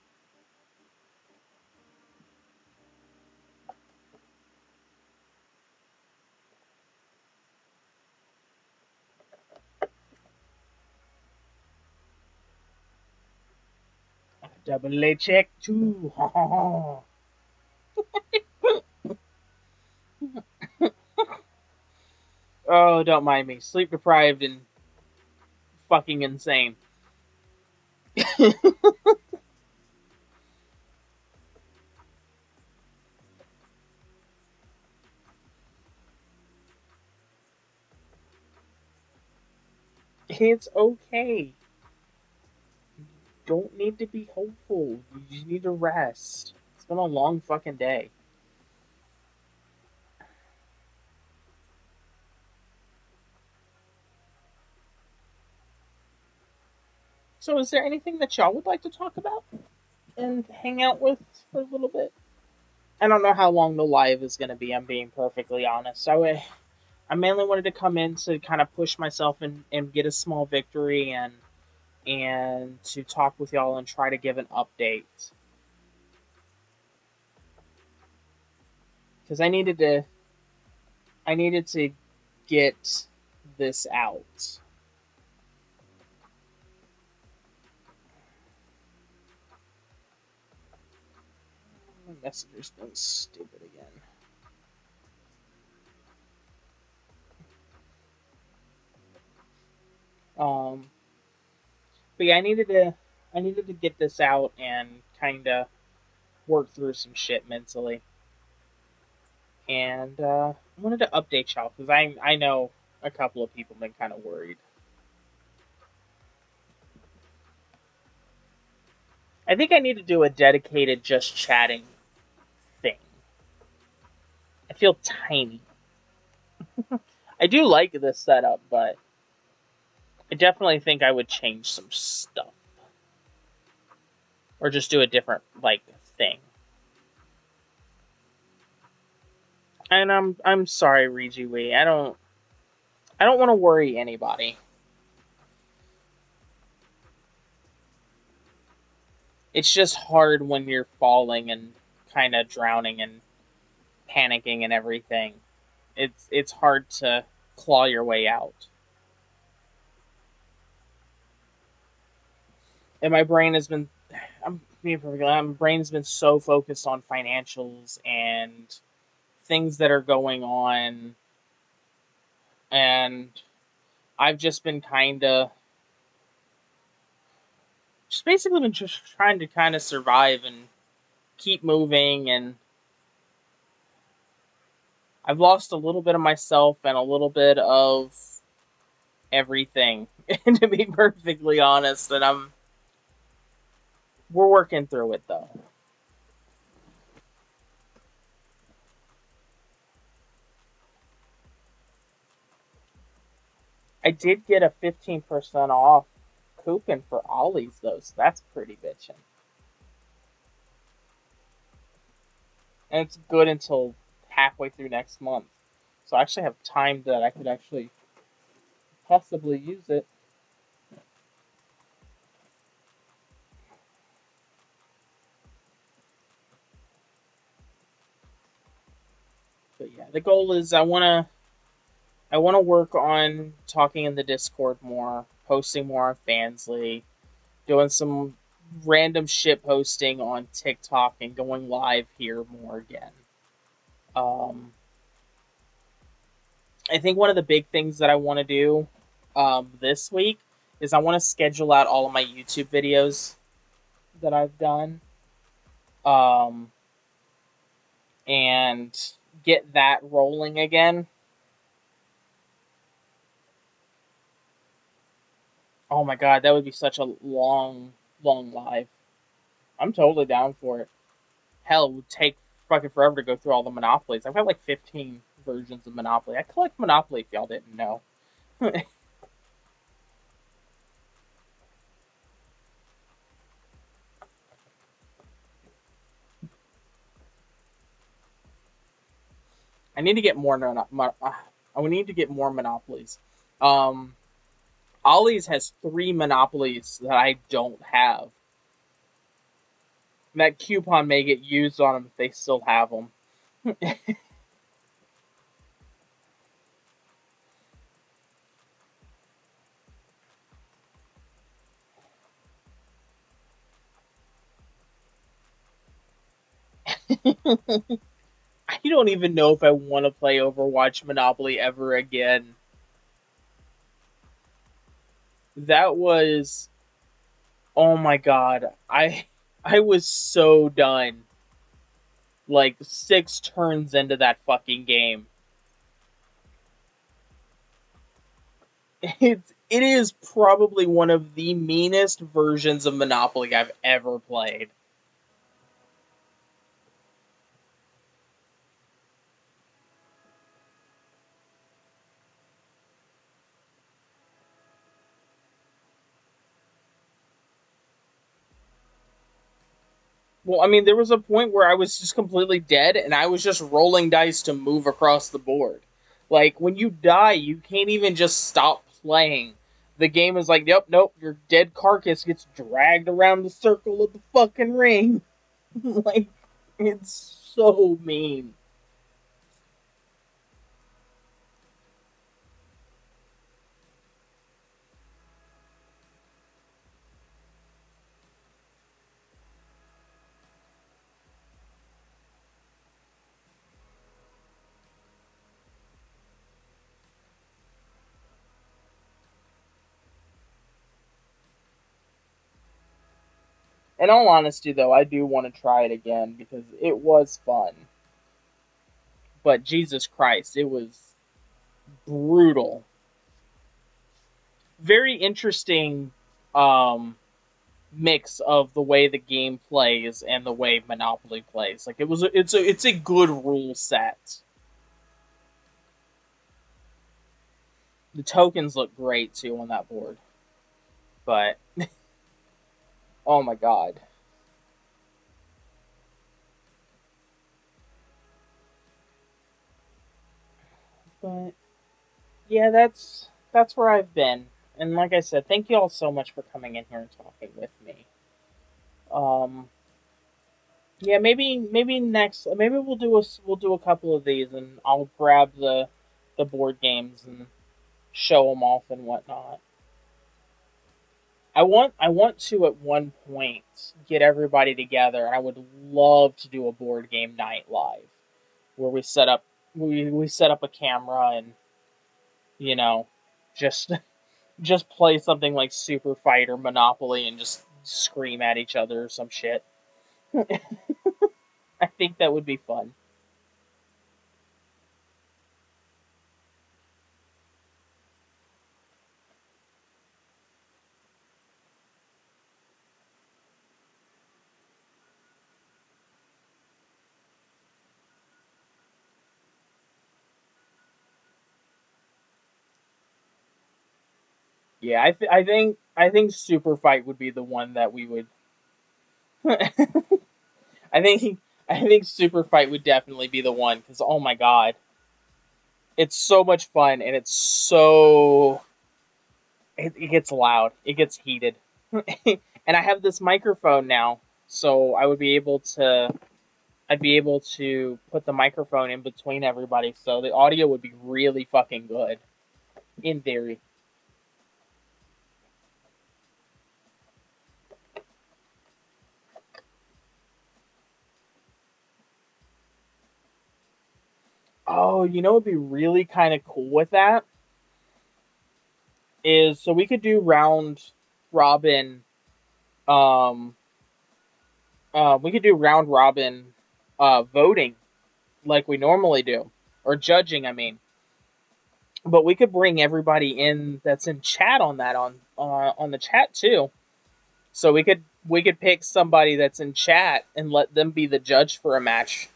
Double A check too. Oh, don't mind me. Sleep deprived and fucking insane. It's okay. Don't need to be hopeful. You just need to rest. It's been a long fucking day. So, is there anything that y'all would like to talk about and hang out with for a little bit? I don't know how long the live is going to be. I'm being perfectly honest. I mainly wanted to come in to kind of push myself and get a small victory and to talk with y'all and try to give an update. Because I needed to get this out. My messenger's been stupid again. But yeah, I needed to get this out and kind of work through some shit mentally. And I wanted to update y'all because I know a couple of people have been kind of worried. I think I need to do a dedicated just chatting thing. I feel tiny. I do like this setup, but I definitely think I would change some stuff. Or just do a different, thing. And I'm sorry, Riji Wee. I don't want to worry anybody. It's just hard when you're falling and kind of drowning and panicking and everything. It's hard to claw your way out. And my brain has been, I'm being perfectly honest, my brain's been so focused on financials and things that are going on, and I've just been just basically been just trying to kind of survive and keep moving, and I've lost a little bit of myself and a little bit of everything, to be perfectly honest, and we're working through it though. I did get a 15% off coupon for Ollie's though, so that's pretty bitchin'. And it's good until halfway through next month. So I actually have time that I could actually possibly use it. But yeah, the goal is I wanna work on talking in the Discord more, posting more on Fansly, doing some random shit posting on TikTok, and going live here more again. I think one of the big things that I want to do this week is I want to schedule out all of my YouTube videos that I've done, and get that rolling again. Oh my god, that would be such a long live. I'm totally down for it. Hell, it would take fucking forever to go through all the Monopolies. I've got like 15 versions of Monopoly. I collect Monopoly if y'all didn't know. I need to get more. I need to get more Monopolies. Ollie's has 3 monopolies that I don't have. That coupon may get used on them if they still have them. I don't even know if I want to play Overwatch Monopoly ever again. That was, oh my god, I was so done. Like 6 turns into that fucking game. It is probably one of the meanest versions of Monopoly I've ever played. Well, I mean, there was a point where I was just completely dead and I was just rolling dice to move across the board. Like, when you die, you can't even just stop playing. The game is like, yep, nope, your dead carcass gets dragged around the circle of the fucking ring. Like, it's so mean. In all honesty, though, I do want to try it again because it was fun. But Jesus Christ, it was brutal. Very interesting mix of the way the game plays and the way Monopoly plays. Like it's a good rule set. The tokens look great too on that board. But oh my god. But yeah, that's where I've been. And like I said, thank you all so much for coming in here and talking with me. Um yeah, maybe next maybe we'll do a couple of these and I'll grab the board games and show them off and whatnot. I want to at one point get everybody together. I would love to do a board game night live where we set up a camera and you know just just play something like Super Fight or Monopoly and just scream at each other or some shit. I think that would be fun. Yeah, I think Super Fight would be the one that we would. I think I think Super Fight would definitely be the one because oh my god, it's so much fun and it's so it gets loud, it gets heated, and I have this microphone now, so I'd be able to put the microphone in between everybody, so the audio would be really fucking good, in theory. Oh, you know, what'd be really kind of cool with that is so we could do round robin. Um, we could do round robin, voting like we normally do, or judging. I mean, but we could bring everybody in that's in chat on the chat too. So we could pick somebody that's in chat and let them be the judge for a match.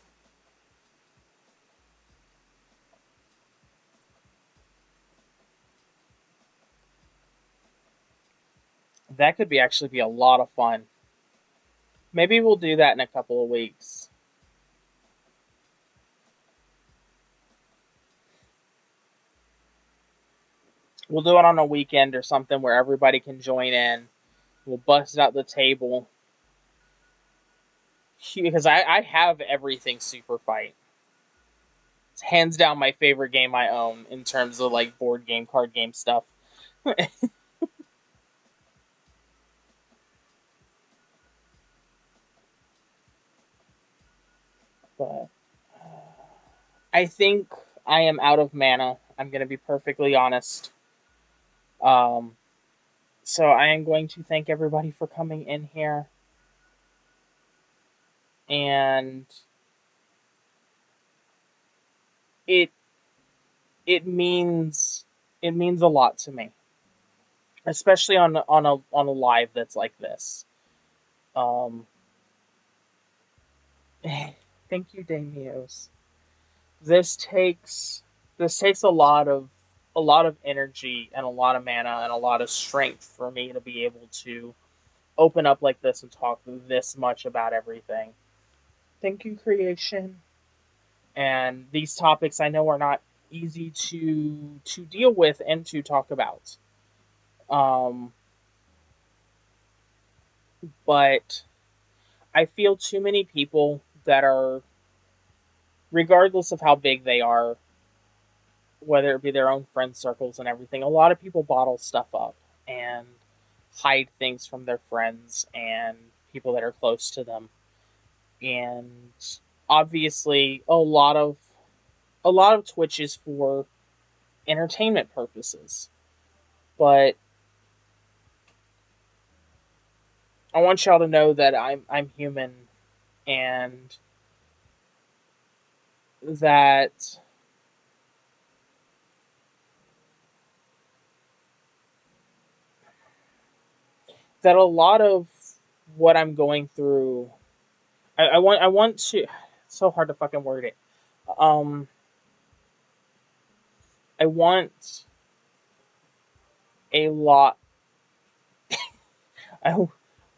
That could be actually be a lot of fun. Maybe we'll do that in a couple of weeks. We'll do it on a weekend or something where everybody can join in. We'll bust out the table. Because I have everything Super Fight. It's hands down my favorite game I own in terms of like board game, card game stuff. But I think I am out of mana. I'm going to be perfectly honest. Um, so I am going to thank everybody for coming in here. And it it means a lot to me, especially on a live that's like this. Um, thank you, Damios. This takes a lot of energy and a lot of mana and a lot of strength for me to be able to open up like this and talk this much about everything. Thank you, creation. And these topics I know are not easy to deal with and to talk about. Um, but I feel too many people that are, regardless of how big they are, whether it be their own friend circles and everything, a lot of people bottle stuff up and hide things from their friends and people that are close to them. And obviously a lot of Twitch is for entertainment purposes. But I want y'all to know that I'm human and that a lot of what I'm going through, I want to. It's so hard to fucking word it. Um, I want a lot. I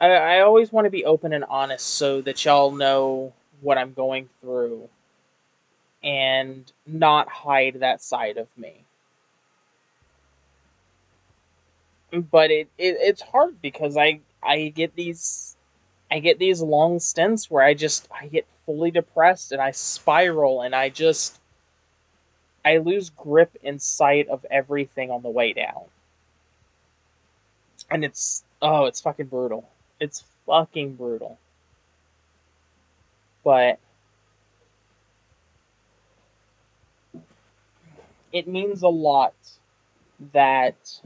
I always want to be open and honest so that y'all know what I'm going through and not hide that side of me. But it's hard because I get these long stints where I get fully depressed and I spiral and I lose grip in sight of everything on the way down. And it's fucking brutal. It's fucking brutal. But it means a lot that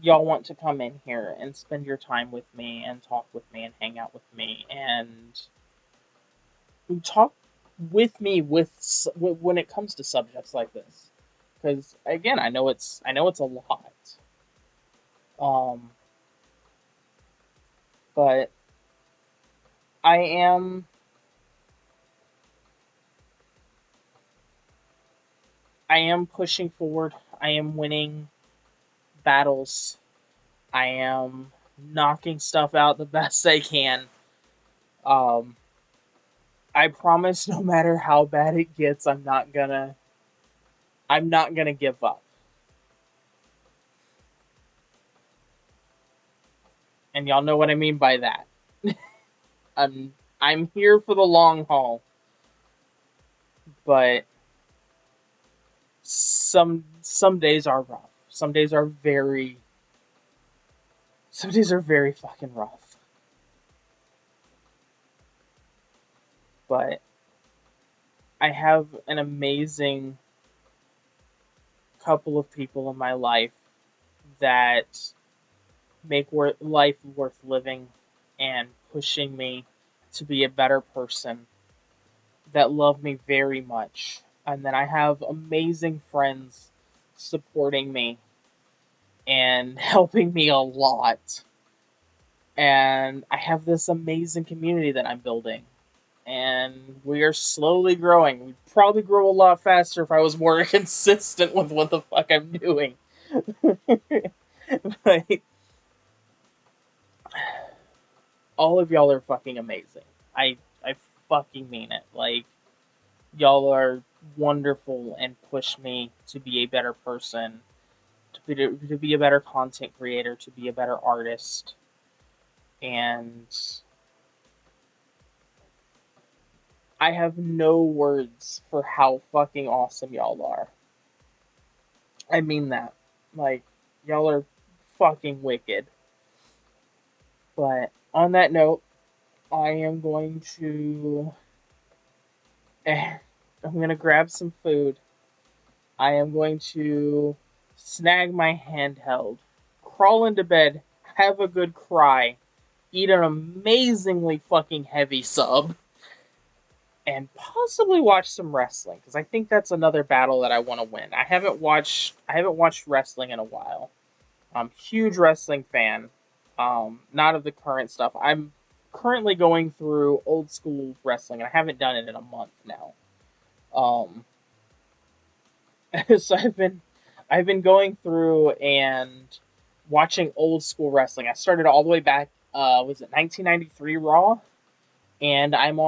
y'all want to come in here and spend your time with me and talk with me and hang out with me and talk with me when it comes to subjects like this, because again I know it's a lot, um but I am pushing forward. I am winning battles. I am knocking stuff out the best I can. um I promise no matter how bad it gets, I'm not gonna give up. And y'all know what I mean by that. I'm here for the long haul. But some days are rough. Some days are very fucking rough. But I have an amazing couple of people in my life that make life worth living and pushing me to be a better person, that love me very much. And then I have amazing friends supporting me and helping me a lot. And I have this amazing community that I'm building. And we are slowly growing. We'd probably grow a lot faster if I was more consistent with what the fuck I'm doing. But all of y'all are fucking amazing. I fucking mean it. Like, y'all are wonderful and push me to be a better person to be a better content creator, to be a better artist, and I have no words for how fucking awesome y'all are. I mean that. Like, y'all are fucking wicked. But on that note, I am going to I'm gonna grab some food. I am going to snag my handheld, crawl into bed, have a good cry, eat an amazingly fucking heavy sub, and possibly watch some wrestling, because I think that's another battle that I want to win. I haven't watched wrestling in a while. I'm a huge wrestling fan. Not of the current stuff. I'm currently going through old school wrestling, and I haven't done it in a month now. So I've been going through and watching old school wrestling. I started all the way back, was it 1993 Raw? And I'm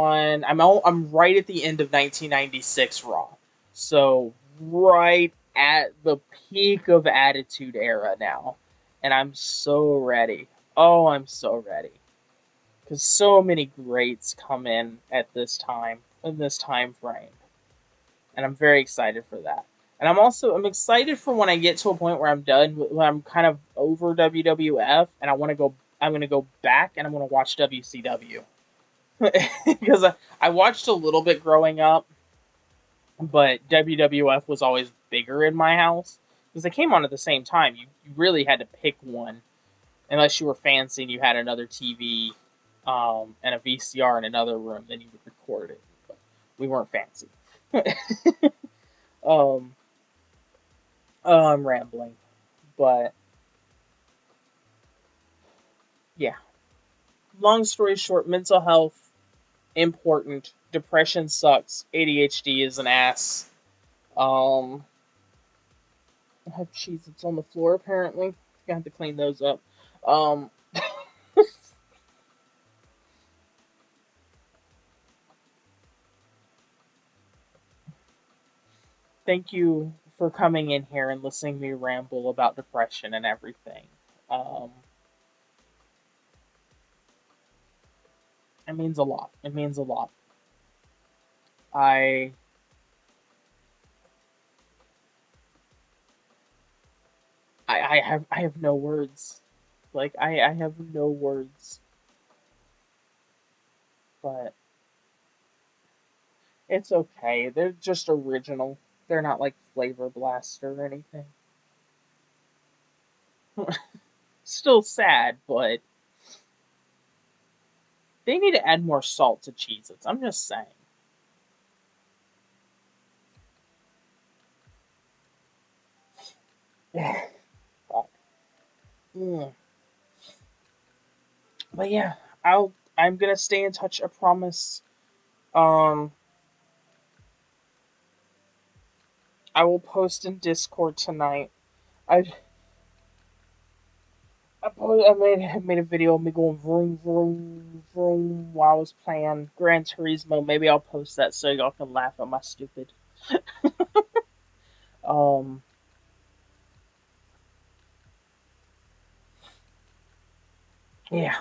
right at the end of 1996 Raw. So right at the peak of Attitude Era now. And I'm so ready. Oh, I'm so ready. Because so many greats come in at this time frame. And I'm very excited for that. And I'm excited for when I get to a point where I'm done, when I'm kind of over WWF, and I'm going to go back and I'm going to watch WCW. Because I watched a little bit growing up, but WWF was always bigger in my house. Because they came on at the same time. You really had to pick one. Unless you were fancy and you had another TV and a VCR in another room, then you would record it. But we weren't fancy. I'm rambling. But yeah. Long story short, mental health, important. Depression sucks. ADHD is an ass. I have Cheez-Its on the floor, apparently. Gonna have to clean those up. Thank you for coming in here and listening to me ramble about depression and everything. It means a lot. It means a lot. I have no words. Like, I have no words. But it's okay. They're just original. They're not like Flavor Blaster or anything. Still sad, but they need to add more salt to Cheez-Its. I'm just saying. Fuck. But yeah, I'm gonna stay in touch, I promise. I will post in Discord tonight. I made a video of me going vroom vroom vroom while I was playing Gran Turismo. Maybe I'll post that so y'all can laugh at my stupid. Yeah.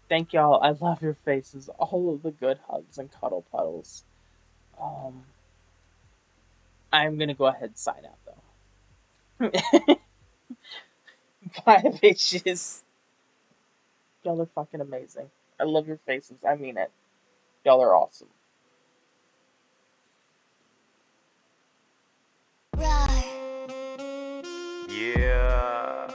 Thank y'all. I love your faces. All of the good hugs and cuddle puddles. I'm gonna go ahead and sign out though. Bye, bitches. Y'all are fucking amazing. I love your faces. I mean it. Y'all are awesome. Yeah.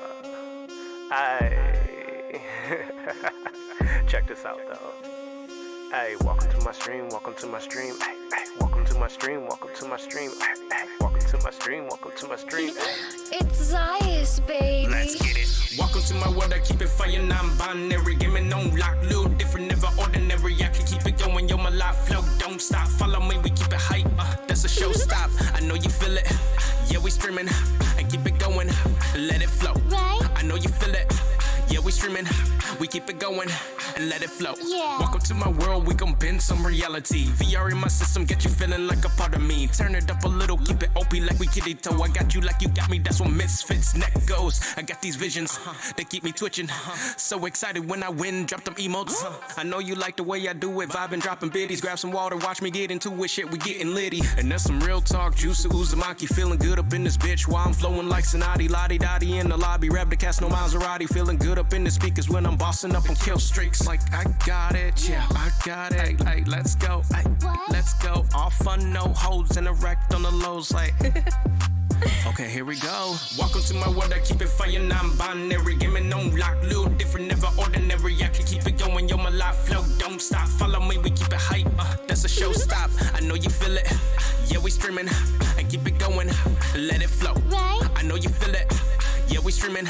Check this out though. Hey, welcome to my stream, welcome to my stream. Hey, welcome to my stream, welcome to my stream. Hey, welcome to my stream, welcome to my stream. It's Zayas, baby. Let's get it. Welcome to my world, I keep it fire, non-binary. Game it on lock, little different, never ordinary. I can keep it going, yo, my life flow, don't stop. Follow me, we keep it hype, that's a show stop. I know you feel it, yeah, we streaming. And keep it going, let it flow. Right? I know you feel it, yeah, we streaming. We keep it going, and let it flow. Yeah. Welcome to my world, we gon' bend some reality. VR in my system, get you feeling like a part of me. Turn it up a little, keep it OP like we kitty toe. I got you like you got me, that's what Misfits neck goes. I got these visions, they keep me twitching. So excited when I win, drop them emotes. I know you like the way I do it, vibing, dropping biddies. Grab some water, watch me get into it, shit, we getting litty. And that's some real talk, juice Uzumaki. Feeling good up in this bitch while I'm flowing like Sonati. Lottie Dottie in the lobby, rap the cast, no Maserati. Feeling good up in the speakers when I'm bossing up on kill streaks. Like I got it, yeah, I got it. Like let's go, let's go. All fun, no holds, and erect on the lows. Like okay, here we go. Welcome to my world, I keep it fire, non-binary. Give me no lock, little different, never ordinary. I can keep it going, yo, my life flow, don't stop. Follow me, we keep it hype, that's a show stop. I know you feel it, yeah, we streaming, and keep it going, let it flow. Right. I know you feel it, yeah, we streaming,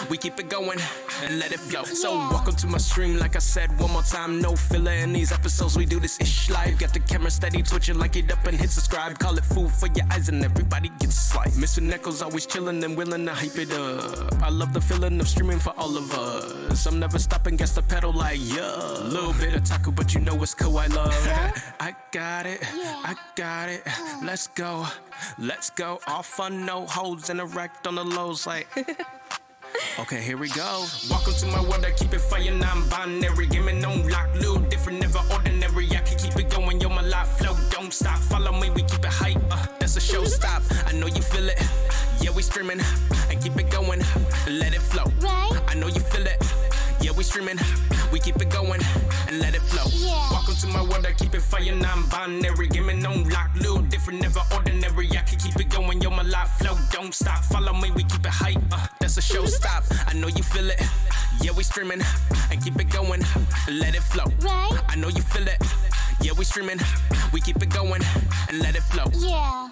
we keep it going, and let it flow. So welcome to my stream, like I said, one more time, no filler in these episodes, we do this ish live. Got the camera steady twitching, like it up and hit subscribe. Call it food for your eyes and everybody gets sliced. Mr. Neckles always chillin' and willing to hype it up. I love the feeling of streaming for all of us. I'm never stopping, guess the pedal like yeah. Little bit of taco, but you know it's cool, I love. I got it, I got it. Let's go, let's go. All fun, no holds, and erect on the lows like. Okay, here we go. Welcome to my world, I keep it fire, non-binary. Give me no lock, little different, never ordinary. I can keep it going, yo, my life flow, don't stop. Follow me, we keep it hype, that's a show stop. I know you feel it, yeah, we streaming, and keep it going, let it flow. Right. I know you feel it, yeah, we streaming, we keep it going, and let it flow. Yeah. Welcome to my world, I keep it fire, non-binary. Give me no lock, little different, never ordinary. I can keep it going, yo, my life flow, don't stop. Follow me, we keep it hype, that's a show stop. I know you feel it, yeah, we streaming, and keep it going, let it flow. Right. I know you feel it, yeah, we streaming, we keep it going, and let it flow. Yeah.